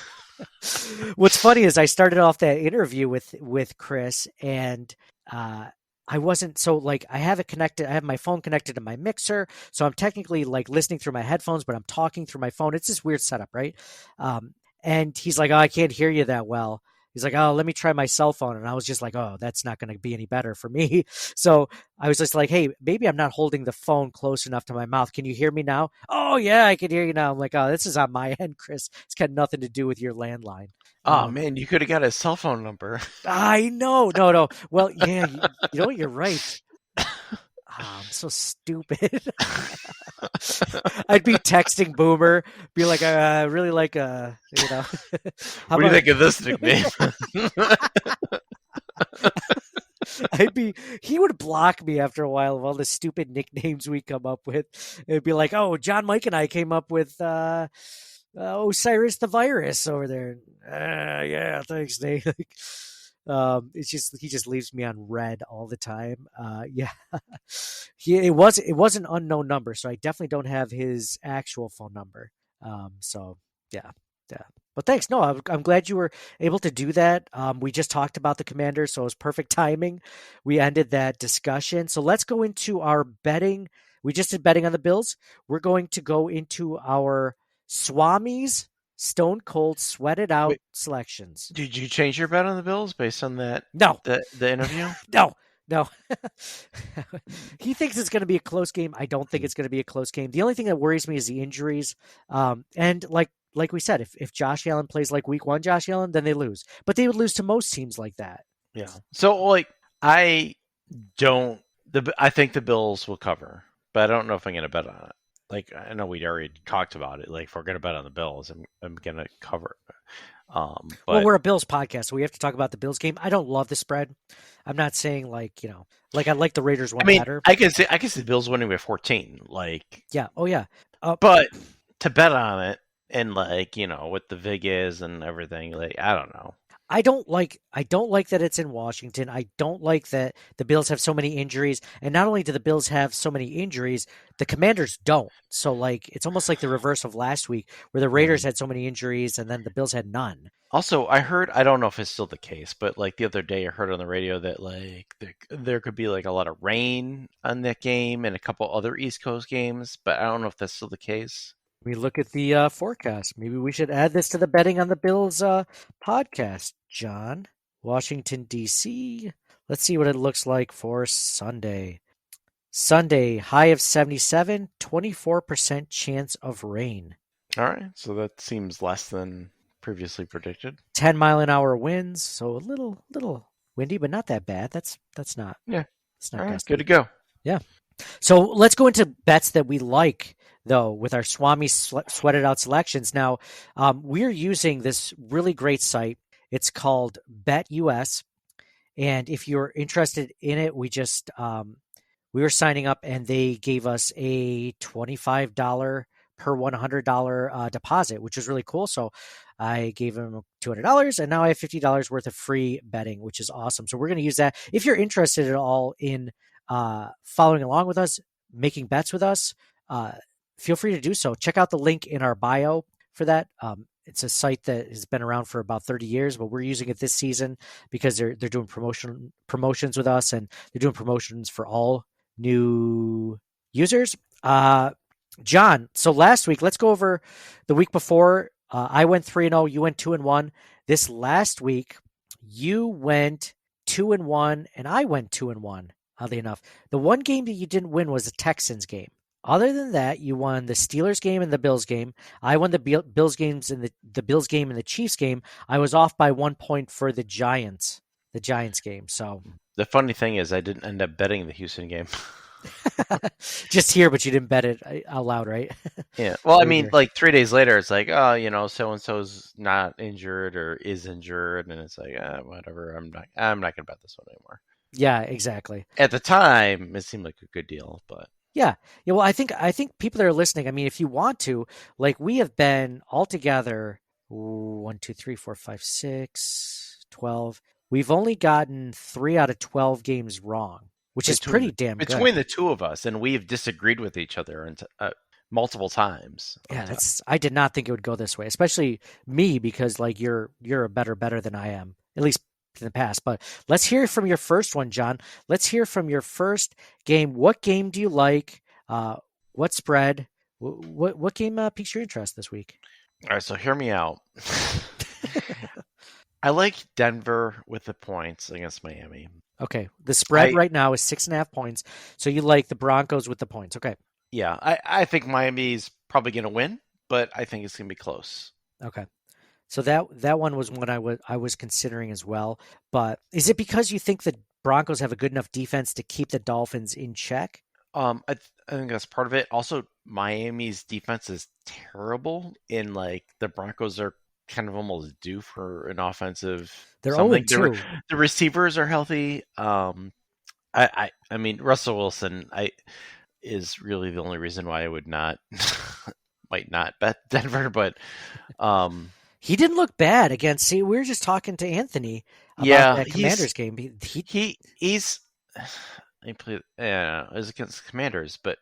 What's funny is I started off that interview with Chris, and I wasn't I have it connected. I have my phone connected to my mixer, so I'm technically listening through my headphones, but I'm talking through my phone. It's this weird setup, right? And he's like, "Oh, I can't hear you that well." He's like, oh, let me try my cell phone. And I was just like, oh, that's not going to be any better for me. So I was just like, hey, maybe I'm not holding the phone close enough to my mouth. Can you hear me now? Oh, yeah, I can hear you now. I'm like, oh, this is on my end, Chris. It's got nothing to do with your landline.
Oh, man, you could have got his cell phone number.
I know. No. Well, yeah, you know what? You're right. I'm so stupid. I'd be texting Boomer, be like, I really like,
What do you think of this nickname?
He would block me after a while of all the stupid nicknames we come up with. It'd be like, oh, John, Mike, and I came up with Osiris the Virus over there. Yeah, thanks, Nate. It's just he just leaves me on red all the time. Yeah, it was an unknown number, so I definitely don't have his actual phone number. So yeah. But thanks. No, I'm glad you were able to do that. We just talked about the Commanders, so it was perfect timing. We ended that discussion. So let's go into our betting. We just did betting on the Bills. We're going to go into our Swami's Stone Cold Sweated Out selections.
Did you change your bet on the Bills based on that?
No.
The interview?
No. He thinks it's going to be a close game. I don't think it's going to be a close game. The only thing that worries me is the injuries. And like we said, if Josh Allen plays like week 1 Josh Allen, then they lose. But they would lose to most teams like that.
Yeah. So, I think the Bills will cover, but I don't know if I'm going to bet on it. I know we already talked about it. If we're going to bet on the Bills, I'm going to cover it. But...
Well, we're a Bills podcast, so we have to talk about the Bills game. I don't love the spread. I'm not saying I like the Raiders one better.
I can see the Bills winning by 14.
Yeah. Oh yeah.
But to bet on it and what the vig is and everything, I don't know.
I don't like that it's in Washington. I don't like that the Bills have so many injuries. And not only do the Bills have so many injuries, the Commanders don't. So it's almost like the reverse of last week where the Raiders had so many injuries and then the Bills had none.
Also, I heard, I don't know if it's still the case, but the other day I heard on the radio that there could be a lot of rain on that game and a couple other East Coast games, but I don't know if that's still the case.
We look at the forecast. Maybe we should add this to the Betting on the Bills podcast, John. Washington, D.C. Let's see what it looks like for Sunday. Sunday, high of 77, 24% chance of rain.
All right, so that seems less than previously predicted.
10-mile-an-hour winds, so a little windy, but not that bad. That's not.
Yeah,
it's not
all right, good to go.
Yeah. So let's go into bets that we like, though, with our Swami Sweated Out selections. Now, we're using this really great site. It's called BetUS. And if you're interested in it, we were signing up and they gave us a $25 per $100 deposit, which was really cool. So I gave them $200 and now I have $50 worth of free betting, which is awesome. So we're going to use that. If you're interested at all in following along with us, making bets with us, feel free to do so. Check out the link in our bio for that. It's a site that has been around for about 30 years, but we're using it this season because they're doing promotions with us, and they're doing promotions for all new users. John, so last week, let's go over the week before. I went 3-0, you went 2-1. This last week, you went 2-1, and I went 2-1. Oddly enough, the one game that you didn't win was the Texans game. Other than that, you won the Steelers game and the Bills game. I won the Bills games and the Bills game and the Chiefs game. I was off by 1 point for the Giants game. So
the funny thing is, I didn't end up betting the Houston game.
Just here, but you didn't bet it out loud, right?
Yeah. Well, I mean, 3 days later, it's so and so's not injured or is injured, and it's whatever. I'm not gonna bet this one anymore.
Yeah, exactly.
At the time, it seemed like a good deal, but
yeah. Well, I think people that are listening, I mean, if you want to, we have been all together 1, 2, 3, 4, 5, 6, 12. We've only gotten 3 out of 12 games wrong, which is pretty damn good.
Between the two of us, and we've disagreed with each other multiple times.
Yeah, I did not think it would go this way, especially me, because you're a better than I am, at least in the past. But let's hear from your first one, John. Let's hear from your first game. What game do you like? What spread? What game piques your interest this week?
All right, so hear me out. I like Denver with the points against Miami.
Okay. The spread right now is 6.5 points. So you like the Broncos with the points. Okay.
Yeah, I think Miami's probably going to win, but I think it's going to be close.
Okay. So that one was one I was considering as well. But is it because you think the Broncos have a good enough defense to keep the Dolphins in check?
I think that's part of it. Also, Miami's defense is terrible, and like the Broncos are kind of almost due for an offensive.
They're
something.
0-2.
The receivers are healthy. I mean Russell Wilson is really the only reason why I would not might not bet Denver, but
he didn't look bad against. See, we were just talking to Anthony about that Commanders game.
He's. He played, it was against Commanders, but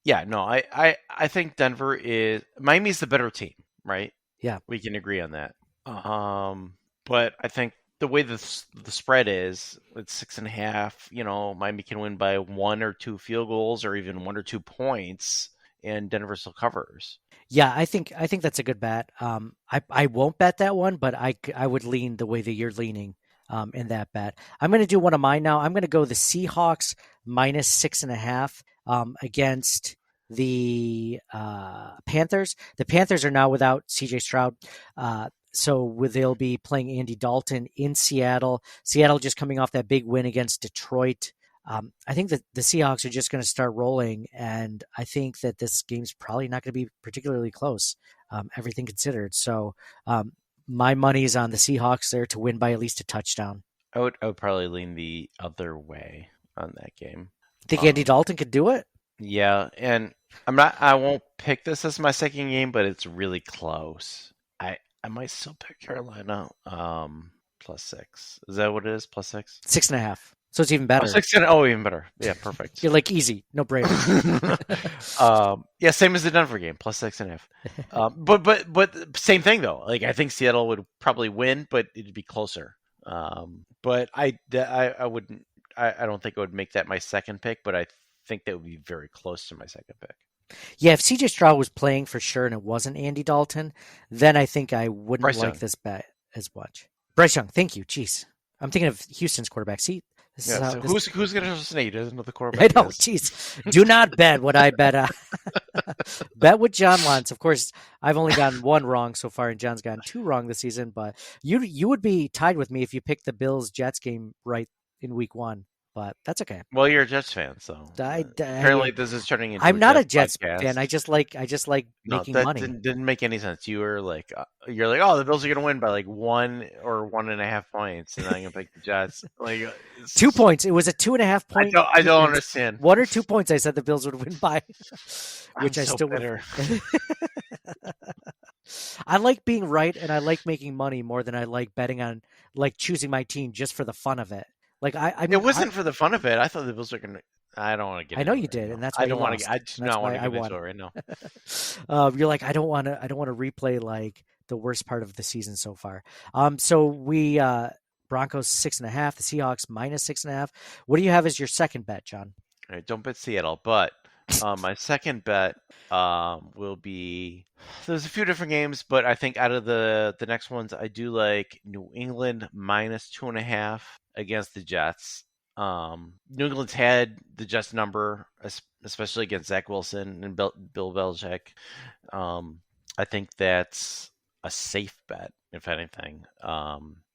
yeah, no, I think Denver is Miami's the better team, right?
Yeah,
we can agree on that. But I think the way the spread is, it's 6.5. Miami can win by 1 or 2 field goals, or even 1 or 2 points, and Denver still covers.
Yeah, I think that's a good bet. I won't bet that one, but I would lean the way that you're leaning. In that bet. I'm going to do one of mine now. I'm going to go the Seahawks minus 6.5 against the Panthers. The Panthers are now without CJ Stroud. So they'll be playing Andy Dalton in Seattle. Seattle just coming off that big win against Detroit. I think that the Seahawks are just going to start rolling, and I think that this game's probably not going to be particularly close, everything considered. So my money is on the Seahawks there to win by at least a touchdown.
I would probably lean the other way on that game.
Think Andy Dalton could do it?
Yeah, and I won't pick this as my second game, but it's really close. I might still pick Carolina +6. Is that what it is? +6?
6.5. So it's even better.
6 even better. Yeah, perfect.
You're like easy, no brainer.
Yeah, same as the Denver game, +6.5. But same thing though. Like I think Seattle would probably win, but it'd be closer. But I wouldn't. I don't think I would make that my second pick, but I think that would be very close to my second pick.
Yeah, if CJ Stroud was playing for sure and it wasn't Andy Dalton, then I think I wouldn't
Bryce
like
Young.
this bet as much. Bryce Young, thank you. Jeez, I'm thinking of Houston's quarterback. See.
Yeah, so who's going to trust Nate? Doesn't know the quarterback.
I know. Jeez, do not bet what I bet. Bet what John wants. Of course, I've only gotten 1 wrong so far, and John's gotten 2 wrong this season. But you would be tied with me if you picked the Bills-Jets game right in week 1. But that's okay.
Well, you're a Jets fan, so apparently this is turning into.
I'm not a
Jets
Jets fan. I just like making money.
Didn't make any sense. You were like, oh, the Bills are going to win by like 1 or 1.5 points, and I'm going to pick the Jets. Like
2 points. It was a 2.5 point.
I don't understand.
1 or 2 points. I said the Bills would win by, which I still
bitter.
I like being right, and I like making money more than I like betting on, like choosing my team just for the fun of it. Like I mean,
it wasn't for the fun of it. I thought the Bills were going to. I don't want to get.
I know you did, and that's why
I don't want
to.
I do not want to get into it right
now. You're like, I don't want to replay like the worst part of the season so far. So we Broncos 6.5, the Seahawks minus 6.5. What do you have as your second bet, John?
All right, don't bet Seattle, but my second bet will be. There's a few different games, but I think out of the next ones, I do like New England minus 2.5 against the Jets. New England's had the Jets number, especially against Zach Wilson and Bill Belichick. I think that's a safe bet, if anything.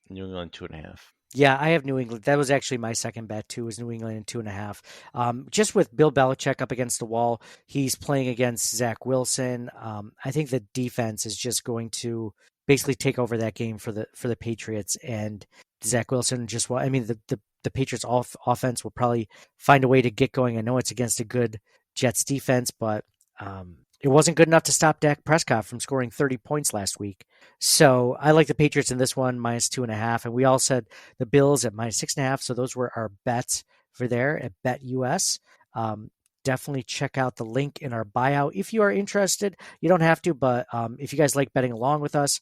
New England 2.5.
Yeah, I have New England. That was actually my second bet too, was New England and 2.5. Just with Bill Belichick up against the wall, he's playing against Zach Wilson. I think the defense is just going to basically take over that game for the Patriots, and Zach Wilson just. I mean, the Patriots offense will probably find a way to get going. I know it's against a good Jets defense, but it wasn't good enough to stop Dak Prescott from scoring 30 points last week. So I like the Patriots in this one, minus 2.5. And we all said the Bills at minus 6.5. So those were our bets for there at BetUS. Definitely check out the link in our bio if you are interested. You don't have to, but if you guys like betting along with us,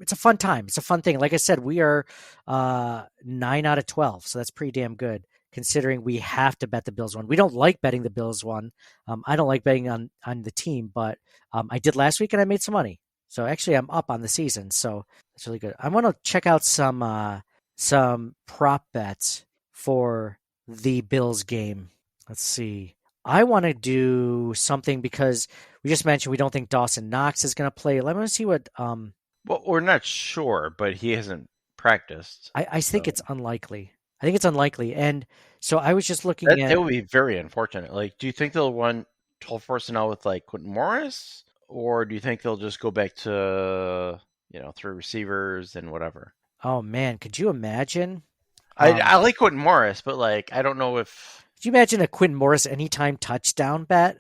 it's a fun time. It's a fun thing. Like I said, we are 9 out of 12. So that's pretty damn good, considering we have to bet the Bills one. We don't like betting the Bills one. I don't like betting on the team, but I did last week and I made some money. So actually I'm up on the season. So It's really good. I want to check out some prop bets for the Bills game. Let's see. I want to do something because we just mentioned we don't think Dawson Knox is going to play. Let me see what.
Well, we're not sure, but he hasn't practiced.
I think it's unlikely. I think it's unlikely, and so I was just looking
That
at.
would be very unfortunate. Like, do you think they'll run 12 personnel with like Quentin Morris, or do you think they'll just go back to 3 receivers and whatever?
Oh man, could you imagine?
I like Quentin Morris, but like I don't know if.
Could you imagine a Quentin Morris anytime touchdown bet?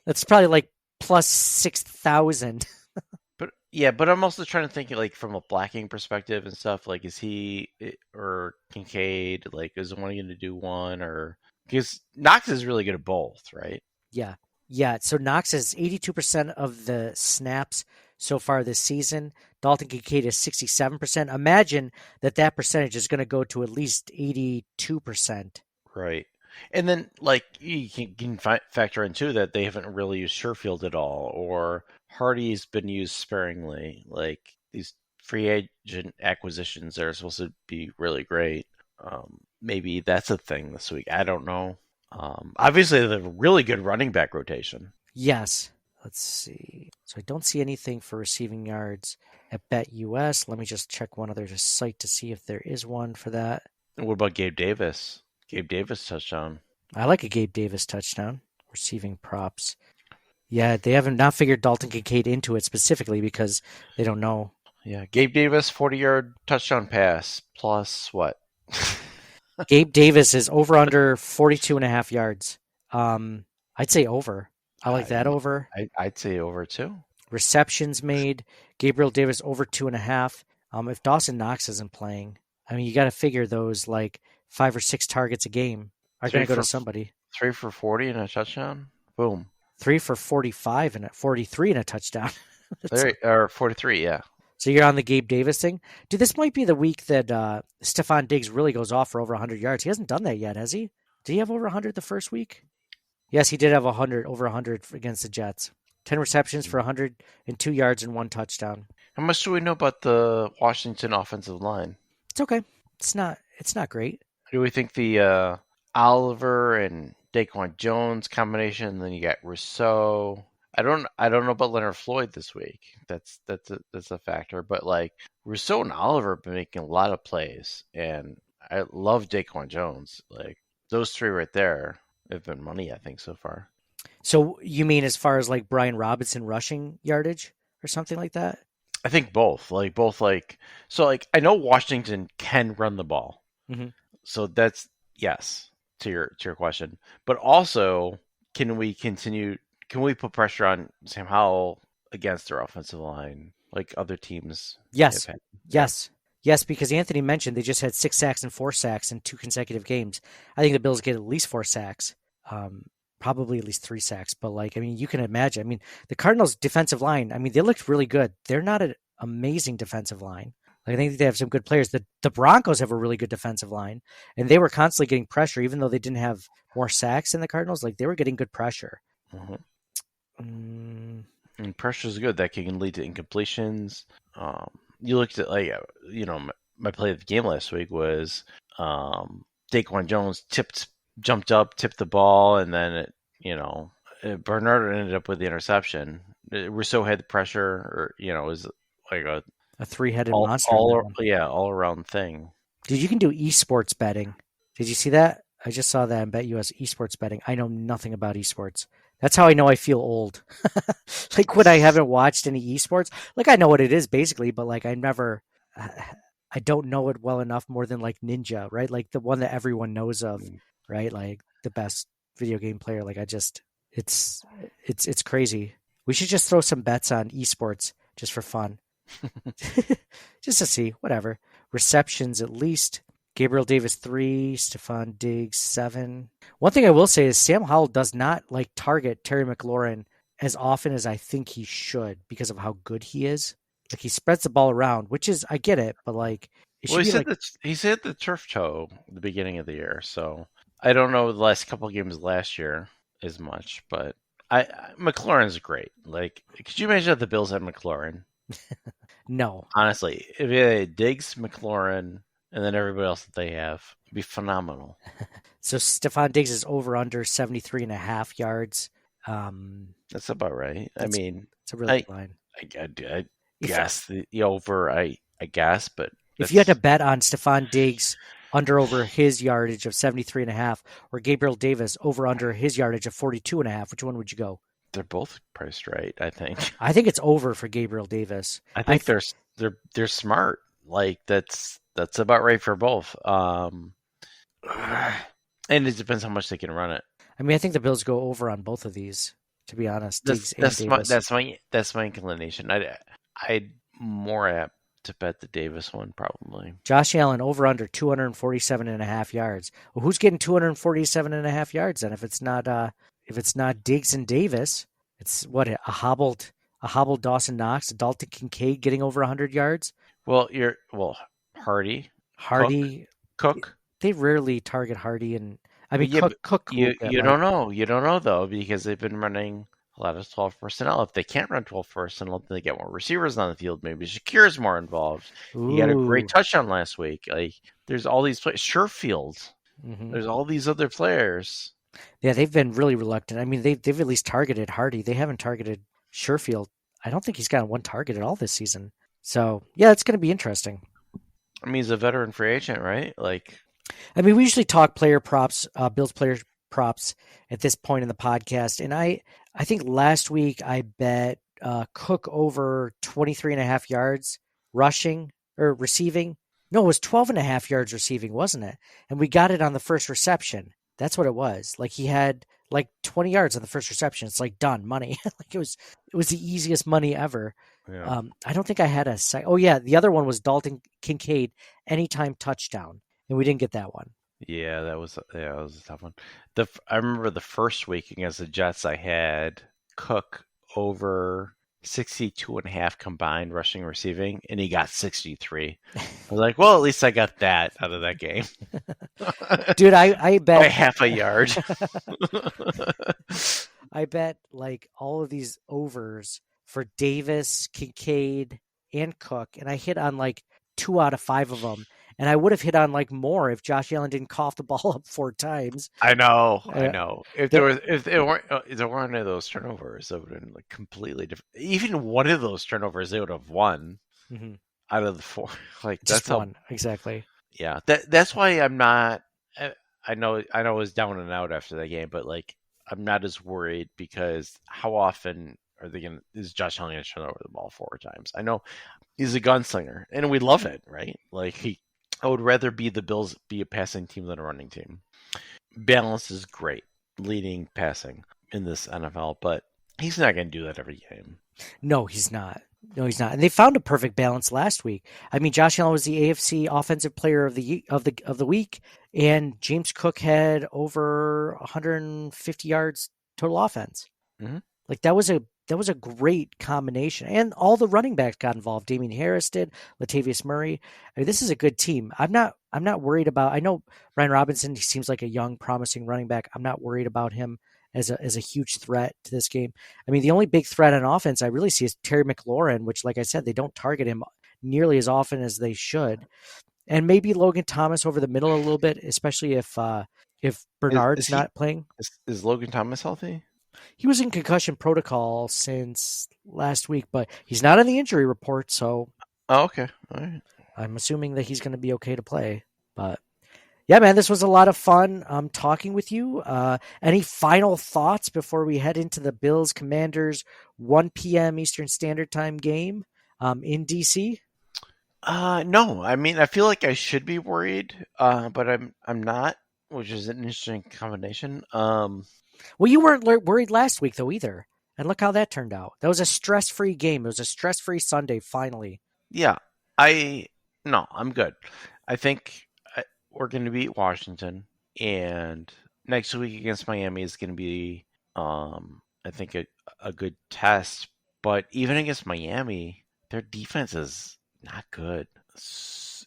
That's probably like plus 6,000.
But I'm also trying to think like from a blocking perspective and stuff. Like, is he or Kincaid like is one going to do one, or because Knox is really good at both, right?
Yeah. So Knox is 82% of the snaps so far this season. Dalton Kincaid is 67%. Imagine that percentage is going to go to at least 82%.
Right. And then, like, you can factor in, too, that they haven't really used Sherfield at all, or Hardy's been used sparingly. Like, these free agent acquisitions that are supposed to be really great. Maybe that's a thing this week. I don't know. Obviously, they have a really good running back rotation.
Yes. Let's see. So I don't see anything for receiving yards at BetUS. Let me just check one other site to see if there is one for that.
And what about Gabe Davis? Gabe Davis touchdown.
I like a Gabe Davis touchdown. Receiving props. Yeah, they haven't not figured Dalton Kincaid into it specifically because they don't know.
Yeah, Gabe Davis, 40-yard touchdown pass, plus what?
Gabe Davis is over under 42.5 yards. I'd say over. I like that over.
I'd say over too.
Receptions made. Gabriel Davis over 2.5. If Dawson Knox isn't playing, I mean, you got to figure those like 5 or 6 targets a game are going to go to somebody.
3 for 40 and a touchdown. Boom.
3 for 45 and 43 and a touchdown.
Or 43, yeah.
So you're on the Gabe Davis thing? Dude, this might be the week that Stephon Diggs really goes off for over 100 yards. He hasn't done that yet, has he? Did he have over 100 the first week? Yes, he did have over 100 against the Jets. 10 receptions for 102 yards and 1 touchdown.
How much do we know about the Washington offensive line?
It's okay. It's not great.
Do we think the Oliver and Daquan Jones combination, and then you got Rousseau? I don't know about Leonard Floyd this week. That's a factor. But like Rousseau and Oliver have been making a lot of plays, and I love Daquan Jones. Like those 3 right there have been money, I think, so far.
So you mean as far as like Brian Robinson rushing yardage or something like that?
I think both. So I know Washington can run the ball.
Mm-hmm.
So that's yes to your question. But also, can we put pressure on Sam Howell against their offensive line like other teams?
Yes. Yes, because Anthony mentioned they just had 6 sacks and 4 sacks in 2 consecutive games. I think the Bills get at least 4 sacks. Probably at least 3 sacks. But like, I mean, you can imagine. I mean, the Cardinals' defensive line, I mean, they looked really good. They're not an amazing defensive line. Like, I think they have some good players. The Broncos have a really good defensive line, and they were constantly getting pressure, even though they didn't have more sacks than the Cardinals. Like, they were getting good pressure.
Mm-hmm. And pressure is good. That can lead to incompletions. You looked at my play of the game last week was Daquan Jones jumped up, tipped the ball, and then Bernard ended up with the interception. Rousseau had the pressure, or it was like a
3-headed monster.
All around thing.
Dude, you can do esports betting. Did you see that? I just saw that in BetUS esports betting. I know nothing about esports. That's how I know I feel old. Like when I haven't watched any esports, like I know what it is basically, but like I don't know it well enough more than like Ninja, right? Like the one that everyone knows of, right? Like the best video game player. Like it's crazy. We should just throw some bets on esports just for fun. Just to see, whatever. Receptions at least. Gabriel Davis 3, Stephon Diggs 7. One thing I will say is Sam Howell does not like target Terry McLaurin as often as I think he should because of how good he is. Like he spreads the ball around, which is I get it, but like
he said the turf toe at the beginning of the year, so I don't know the last couple of games last year as much, but McLaurin's great. Like, could you imagine if the Bills had McLaurin?
No.
Honestly, if it Diggs, McLaurin, and then everybody else that they have, it'd be phenomenal.
So Stephon Diggs is over under 73.5 yards.
That's about right. I mean,
it's a really good line.
I guess the over. I guess, but
if you had to bet on Stephon Diggs over his yardage of 73.5, or Gabriel Davis over his yardage of 42.5, which one would you go?
They're both priced right, I think.
I think it's over for Gabriel Davis.
I think they're smart. Like that's about right for both. And it depends how much they can run it.
I mean, I think the Bills go over on both of these, to be honest.
That's my inclination. I'd more apt to bet the Davis one, probably.
Josh Allen over 247.5 yards. Well, who's getting 247.5 yards then? If it's not Diggs and Davis, it's what, a hobbled Dawson Knox, a Dalton Kincaid getting over 100 yards.
Well, Hardy, Cook.
They rarely target Hardy, and I mean Cook.
You don't know though, because they've been running a lot of 12 personnel. If they can't run 12 personnel, then they get more receivers on the field. Maybe Shakir's more involved. He had a great touchdown last week. Like there's all these players. Sherfield. Mm-hmm. There's all these other players.
Yeah, they've been really reluctant. I mean, they've at least targeted Hardy. They haven't targeted Sherfield. I don't think he's got one target at all this season. So yeah, it's going to be interesting.
I mean, he's a veteran free agent, right? Like,
I mean, we usually talk player props, Bills player props at this point in the podcast. And I think last week I bet Cook over 23.5 yards rushing or receiving. No, it was 12.5 yards receiving, wasn't it? And we got it on the first reception. That's what it was. Like he had like 20 yards on the first reception. It's like done money. Like it was the easiest money ever. Yeah. I don't think I had a second. Oh yeah. The other one was Dalton Kincaid anytime touchdown. And we didn't get that one.
Yeah, that was a tough one. I remember the first week against the Jets, I had Cook over 62.5 combined rushing receiving, and he got 63. I was like, well, at least I got that out of that game.
Dude, I bet
by half a yard.
I bet like all of these overs for Davis, Kincaid, and Cook, and I hit on like 2 out of 5 of them. And I would have hit on like more if Josh Allen didn't cough the ball up 4 times.
I know. If there weren't any of those turnovers, it would have been like completely different. Even one of those turnovers, they would have won out of the 4. Like
just that's one exactly.
Yeah, that's why I'm not. I know it was down and out after that game, but like I'm not as worried because how often is Josh Allen going to turn over the ball 4 times? I know he's a gunslinger, and we love it, right? Like I would rather be the Bills be a passing team than a running team. Balance is great, leading passing in this NFL, but he's not going to do that every game.
No, he's not. And they found a perfect balance last week. I mean, Josh Allen was the AFC Offensive Player of the week, and James Cook had over 150 yards total offense. Mm-hmm. Like that was a great combination, and all the running backs got involved. Damian Harris did, Latavius Murray. I mean, this is a good team. I'm not worried about. I know Brian Robinson. He seems like a young, promising running back. I'm not worried about him as a huge threat to this game. I mean, the only big threat on offense I really see is Terry McLaurin, which, like I said, they don't target him nearly as often as they should, and maybe Logan Thomas over the middle a little bit, especially if Bernard's not playing.
Is Logan Thomas healthy?
He was in concussion protocol since last week, but he's not on the injury report, so
okay. All right.
I'm assuming that he's going to be okay to play. But yeah, man, this was a lot of fun talking with you. Any final thoughts before we head into the Bills Commanders 1 p.m. Eastern Standard Time game in DC?
No. I mean, I feel like I should be worried, but I'm not, which is an interesting combination.
Well, you weren't worried last week, though, either. And look how that turned out. That was a stress-free game. It was a stress-free Sunday, finally.
Yeah. I'm good. I think we're going to beat Washington. And next week against Miami is going to be, I think, a good test. But even against Miami, their defense is not good.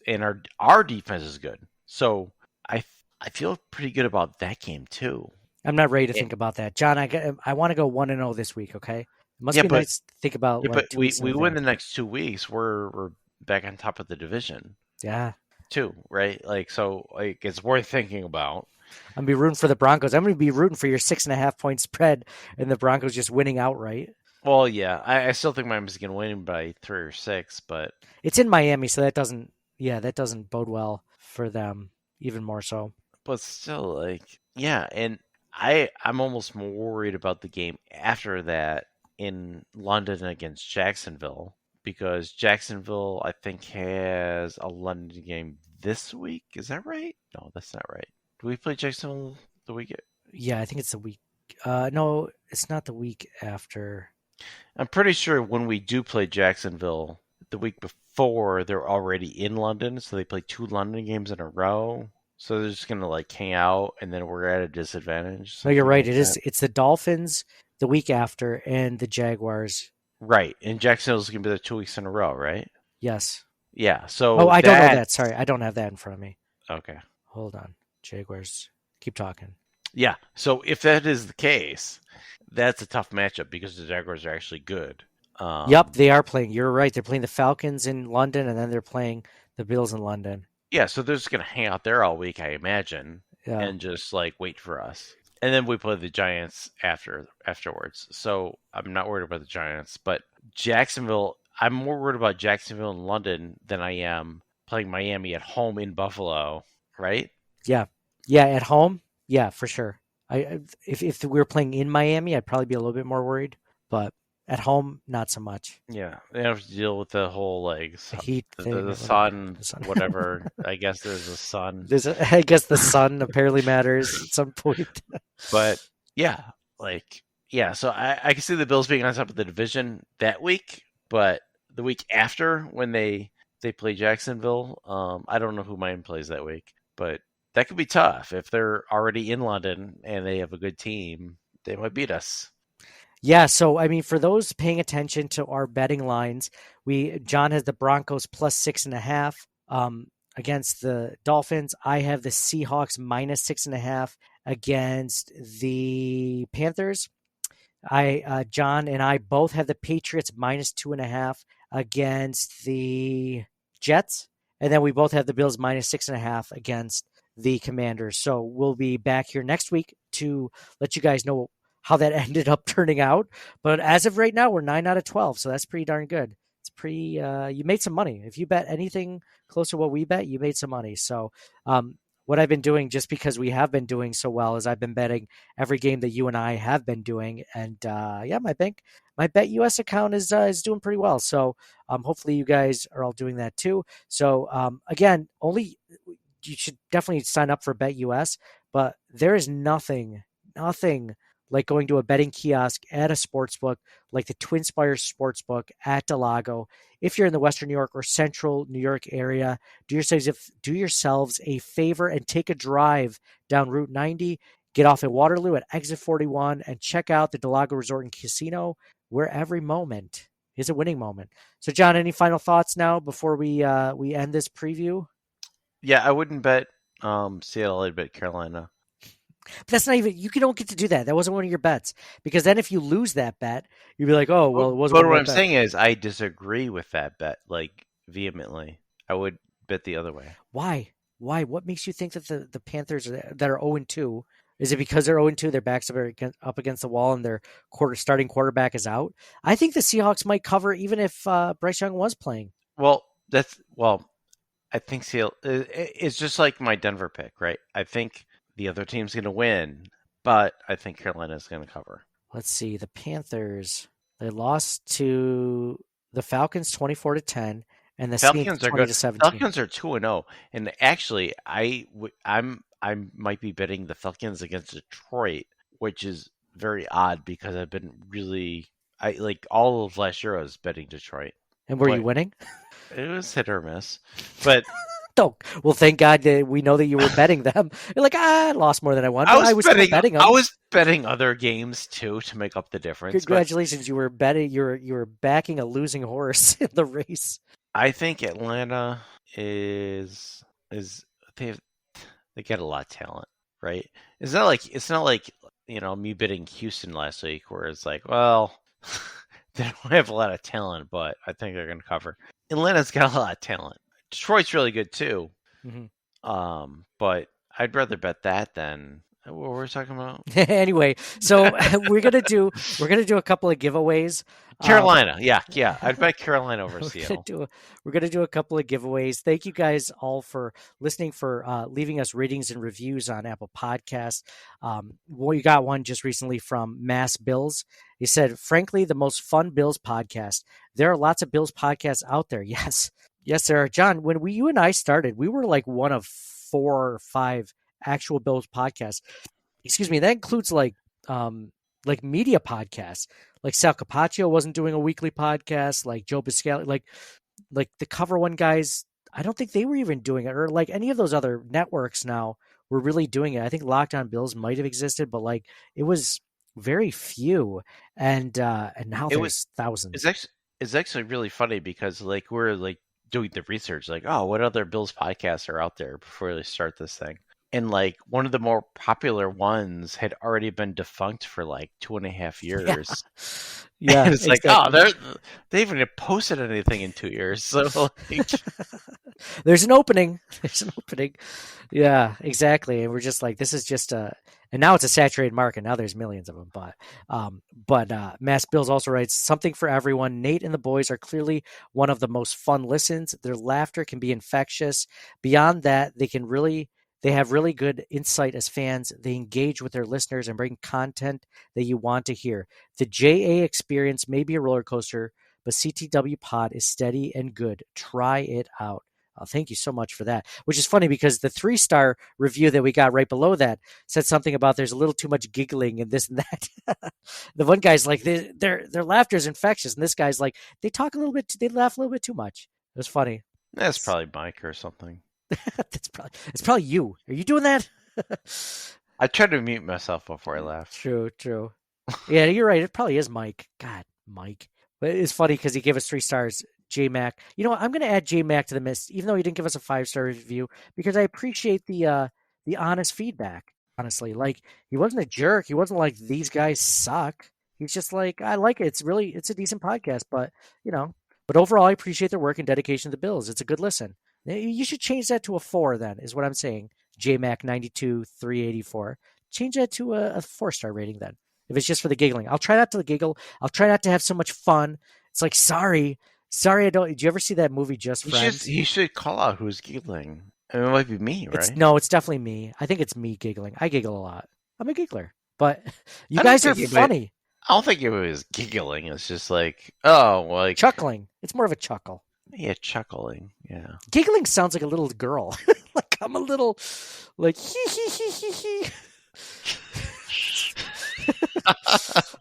And our defense is good. So I feel pretty good about that game, too.
I'm not ready to think about that. John, I want to go 1-0 this week, okay? must
Yeah,
be
but-
nice to think about.
Yeah,
like
but
2
we
weeks in
we win the
advance.
next 2 weeks. We're back on top of the division
Yeah,
too, right? Like so, like it's worth thinking about.
I'm gonna be rooting for the Broncos. I'm gonna be rooting for your 6.5 point spread and the Broncos just winning outright.
Well, yeah, I still think Miami's gonna win by 3 or 6, but
It's in Miami, so that doesn't bode well for them even more so.
still, like, yeah, and I'm almost more worried about the game after that in London against Jacksonville because Jacksonville, I think, has a London game this week. Is that right? No, that's not right. Do we play Jacksonville the week?
Yeah, I think it's the week. No, it's not the week after.
I'm pretty sure when we do play Jacksonville the week before, they're already in London, so they play 2 London games in a row. So they're just gonna like hang out, and then we're at a disadvantage.
No, you're
something
right.
like
It is.
that.
It's the Dolphins the week after, and the Jaguars.
Right, and Jacksonville's gonna be there 2 weeks in a row, right?
Yes.
Yeah. So
Oh, I don't know that. Sorry, I don't have that in front of me.
Okay.
Hold on. Jaguars. Keep talking.
Yeah. So if that is the case, that's a tough matchup because the Jaguars are actually good.
Yep, they are playing. You're right. They're playing the Falcons in London, and then they're playing the Bills in London.
Yeah. So they're just gonna hang out there all week, I imagine,
Yeah.
and just like wait for us. And then we play the Giants afterwards. So I'm not worried about the Giants, but Jacksonville. I'm more worried about Jacksonville and London than I am playing Miami at home in Buffalo. Right?
Yeah, at home. Yeah, for sure. If we were playing in Miami, I'd probably be a little bit more worried, but at home, not so much.
Yeah. They have to deal with the whole like
The heat thing,
the
whatever.
sun,
The sun.
whatever. I guess there's a sun.
I guess the sun apparently matters at some point.
But yeah, like yeah, so I can see the Bills being on top of the division that week, but the week after when they play Jacksonville, I don't know who mine plays that week, but that could be tough if they're already in London and they have a good team. They might beat us.
Yeah, so I mean, for those paying attention to our betting lines, John has the Broncos plus 6.5 against the Dolphins. I have the Seahawks minus 6.5 against the Panthers. John and I both have the Patriots minus 2.5 against the Jets, and then we both have the Bills minus 6.5 against the Commanders. So we'll be back here next week to let you guys know how that ended up turning out. But as of right now, we're 9 out of 12, so that's pretty darn good. It's pretty. You made some money. If you bet anything close to what we bet, you made some money. So what I've been doing, just because we have been doing so well, is I've been betting every game that you and I have been doing, and yeah, my Bet US account is doing pretty well. So hopefully you guys are all doing that too. So again, you should definitely sign up for Bet US, but there is nothing like going to a betting kiosk at a sportsbook like the Twin Spires Sportsbook at Del Lago. If you're in the Western New York or Central New York area, do yourselves a favor and take a drive down Route 90, get off at Waterloo at exit 41, and check out the Del Lago Resort and Casino, where every moment is a winning moment. So, John, any final thoughts now before we end this preview?
Yeah, I wouldn't bet Seattle. I'd bet Carolina.
But that's not even, you don't get to do that. That wasn't one of your bets. Because then if you lose that bet, you'd be like, oh, well, it wasn't
But
one
what
of
I'm
my bets.
saying is I disagree with that bet, like, vehemently. I would bet the other way.
Why? What makes you think that the Panthers that are 0-2, is it because they're 0-2, their backs are up against the wall and their starting quarterback is out? I think the Seahawks might cover even if Bryce Young was playing.
Well, I think Seattle, it's just like my Denver pick, right? I think the other team's going to win, but I think Carolina's going to cover.
Let's see. The Panthers, they lost to the Falcons 24-10, and the
Falcons
Saints
are good.
20-17.
Falcons are 2-0, and actually, I might be betting the Falcons against Detroit, which is very odd because I've been all of last year I was betting Detroit.
And were you winning?
It was hit or miss, but.
Oh, well, thank God that we know that you were betting them. You're like, I lost more than I won. I was still betting them.
I was betting other games too to make up the difference.
Congratulations, you were betting. You were backing a losing horse in the race.
I think Atlanta is they get a lot of talent, right? It's not like me betting Houston last week, where it's like, well, They don't have a lot of talent, but I think they're going to cover. Atlanta's got a lot of talent. Detroit's really good too. But I'd rather bet that than what were we talking about?
Anyway, so we're gonna do a couple of giveaways.
Carolina, yeah, I'd bet Carolina over Seattle.
We're gonna do a couple of giveaways. Thank you guys all for listening, for leaving us ratings and reviews on Apple Podcasts. Well, you got one just recently from Mass Bills. He said, "Frankly, the most fun Bills podcast. There are lots of Bills podcasts out there. Yes, there are." John, when you and I started, we were like one of 4 or 5 actual Bills podcasts. Excuse me. That includes like media podcasts. Like Sal Capaccio wasn't doing a weekly podcast. Like Joe Biscali, like the Cover One guys. I don't think they were even doing it, or like any of those other networks now were really doing it. I think Locked On Bills might have existed, but like it was very few, and now there's thousands.
It's actually really funny because like we're like doing the research, like, oh, what other Bills podcasts are out there before they start this thing? And like one of the more popular ones had already been defunct for like 2.5 years.
Yeah,
it's
exactly.
like, oh, they haven't posted anything in 2 years. So like...
there's an opening. Yeah, exactly. And we're just like, this is just and now it's a saturated market. Now there's millions of them. But Mass Bills also writes, "Something for everyone. Nate and the boys are clearly one of the most fun listens. Their laughter can be infectious. Beyond that, they have really good insight as fans. They engage with their listeners and bring content that you want to hear. The JA experience may be a roller coaster, but CTW Pod is steady and good. Try it out." Thank you so much for that. Which is funny because the 3-star review that we got right below that said something about there's a little too much giggling and this and that. The one guy's like, their laughter is infectious, and this guy's like, they laugh a little bit too much. It was funny.
That's probably Mike or something.
It's probably you. Are you doing that?
I try to mute myself before I laugh.
True. Yeah, you're right. It probably is Mike. God, Mike. But it's funny because he gave us 3 stars. J Mac. You know what? I'm going to add J Mac to the list, even though he didn't give us a 5-star review, because I appreciate the honest feedback. Honestly, like he wasn't a jerk. He wasn't like these guys suck. He's just like, I like it. It's a decent podcast, but overall, I appreciate their work and dedication to the Bills. It's a good listen. You should change that to a 4 then, is what I'm saying. JMac 92,384. Change that to a 4-star rating then. If it's just for the giggling. I'll try not to giggle. I'll try not to have so much fun. It's like, sorry, I don't. Did you ever see that movie Just Friends?
You should call out who's giggling. I mean, it might be me, right?
It's definitely me. I think it's me giggling. I giggle a lot. I'm a giggler. But you guys are funny.
I don't think it was giggling. It's just like, oh, like...
chuckling. It's more of a chuckle.
Yeah, chuckling. Yeah.
Giggling sounds like a little girl. Like I'm a little, like, hee.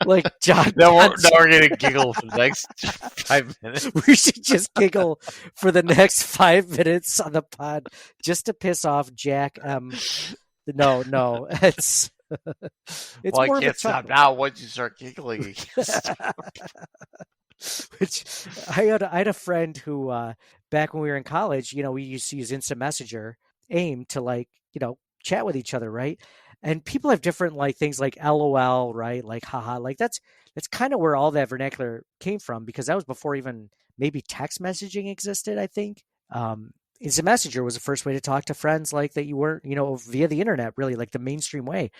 Like John.
Now we're going to giggle for the next 5 minutes.
We should just giggle for the next 5 minutes on the pod just to piss off Jack. No, it's
well, I can't stop now once you start giggling.
Which I had a friend who back when we were in college, we used to use Instant Messenger, AIM, to chat with each other, right? And people have different things like LOL, right? Like haha, like that's kind of where all that vernacular came from, because that was before even maybe text messaging existed, I think. Instant Messenger was the first way to talk to friends like that you weren't, via the internet, really, like the mainstream way.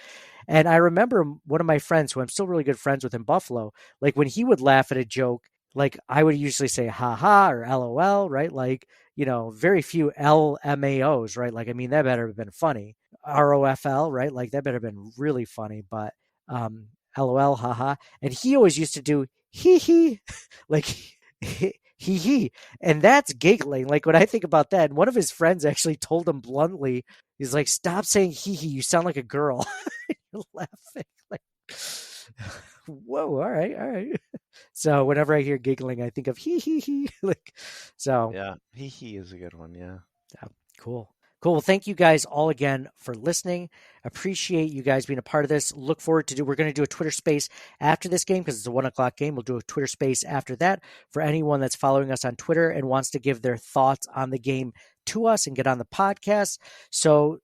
And I remember one of my friends, who I'm still really good friends with in Buffalo, like when he would laugh at a joke, like I would usually say haha or LOL, right? Like, very few LMAOs, right? Like, I mean, that better have been funny. ROFL, right? Like that better have been really funny, but LOL, haha. And he always used to do hee, like hee. And that's giggling. Like when I think about that, and one of his friends actually told him bluntly, he's like, stop saying hee, you sound like a girl. You're laughing. Like, whoa, all right. So whenever I hear giggling, I think of hee. Like, so
yeah, hee is a good one. Yeah.
Cool. Well, thank you guys all again for listening. Appreciate you guys being a part of this. Look forward to we're going to do a Twitter space after this game, because it's a 1:00 game. We'll do a Twitter space after that for anyone that's following us on Twitter and wants to give their thoughts on the game to us and get on the podcast. So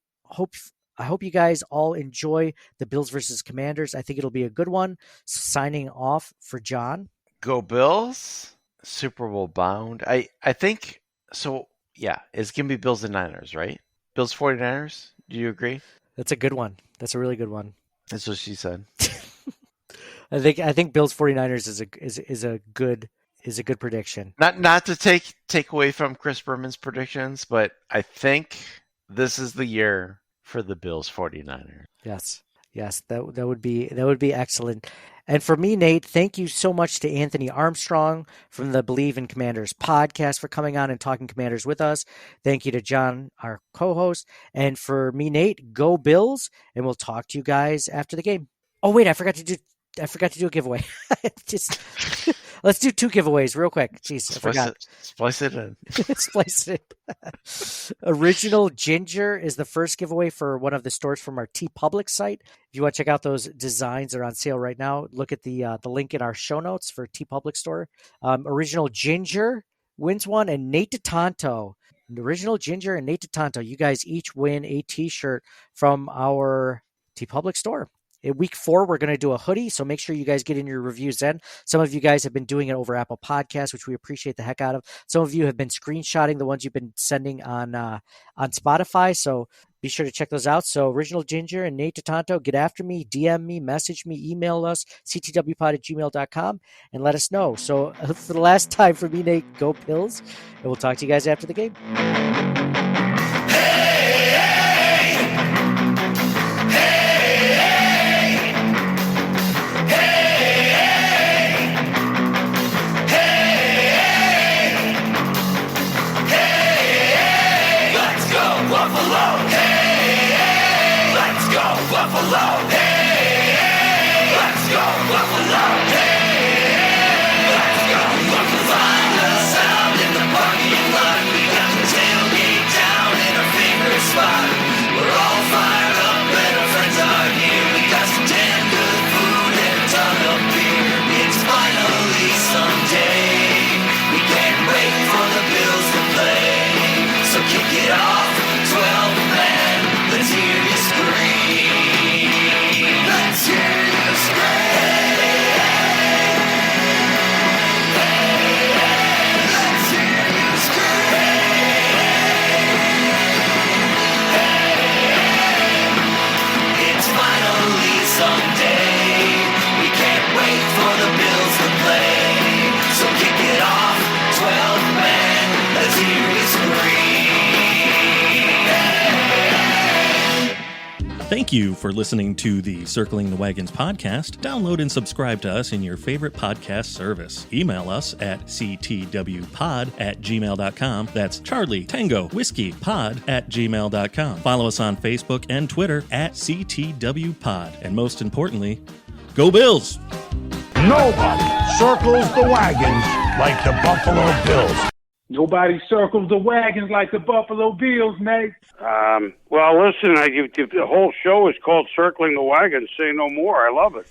I hope you guys all enjoy the Bills versus Commanders. I think it'll be a good one. Signing off for John.
Go Bills. Super Bowl bound. I think so. Yeah, it's gonna be Bills and Niners, right? Bills 49ers. Do you agree?
That's a good one. That's a really good one.
That's what she said.
I think Bills 49ers is a good prediction.
Not to take away from Chris Berman's predictions, but I think this is the year for the Bills 49ers.
Yes, that would be excellent. And for me, Nate, thank you so much to Anthony Armstrong from the Bleav in Commanders podcast for coming on and talking Commanders with us. Thank you to John, our co-host. And for me, Nate, go Bills, and we'll talk to you guys after the game. Oh, wait, I forgot to do a giveaway. Let's do 2 giveaways real quick. Jeez, I forgot.
Splice it in.
Splice it in. Original Ginger is the first giveaway for one of the stores from our TeePublic site. If you want to check out those designs, they're on sale right now. Look at the link in our show notes for TeePublic store. Original Ginger wins one, and Nate DeTanto. Original Ginger and Nate DeTanto. You guys each win a T-shirt from our TeePublic store. In week 4, we're going to do a hoodie, so make sure you guys get in your reviews then. Some of you guys have been doing it over Apple Podcasts, which we appreciate the heck out of. Some of you have been screenshotting the ones you've been sending on Spotify, so be sure to check those out. So Original Ginger and Nate DeTanto, get after me, DM me, message me, email us, ctwpod@gmail.com, and let us know. So for the last time for me, Nate, go Bills, and we'll talk to you guys after the game.
Thank you for listening to the Circling the Wagons podcast. Download and subscribe to us in your favorite podcast service. Email us at ctwpod@gmail.com. That's Charlie Tango Whiskey Pod@gmail.com. Follow us on Facebook and Twitter at CTWPod. And most importantly, go Bills!
Nobody circles the wagons like the Buffalo Bills.
Nobody circles the wagons like the Buffalo Bills, Nate.
Well, listen, the whole show is called Circling the Wagons. Say no more. I love it.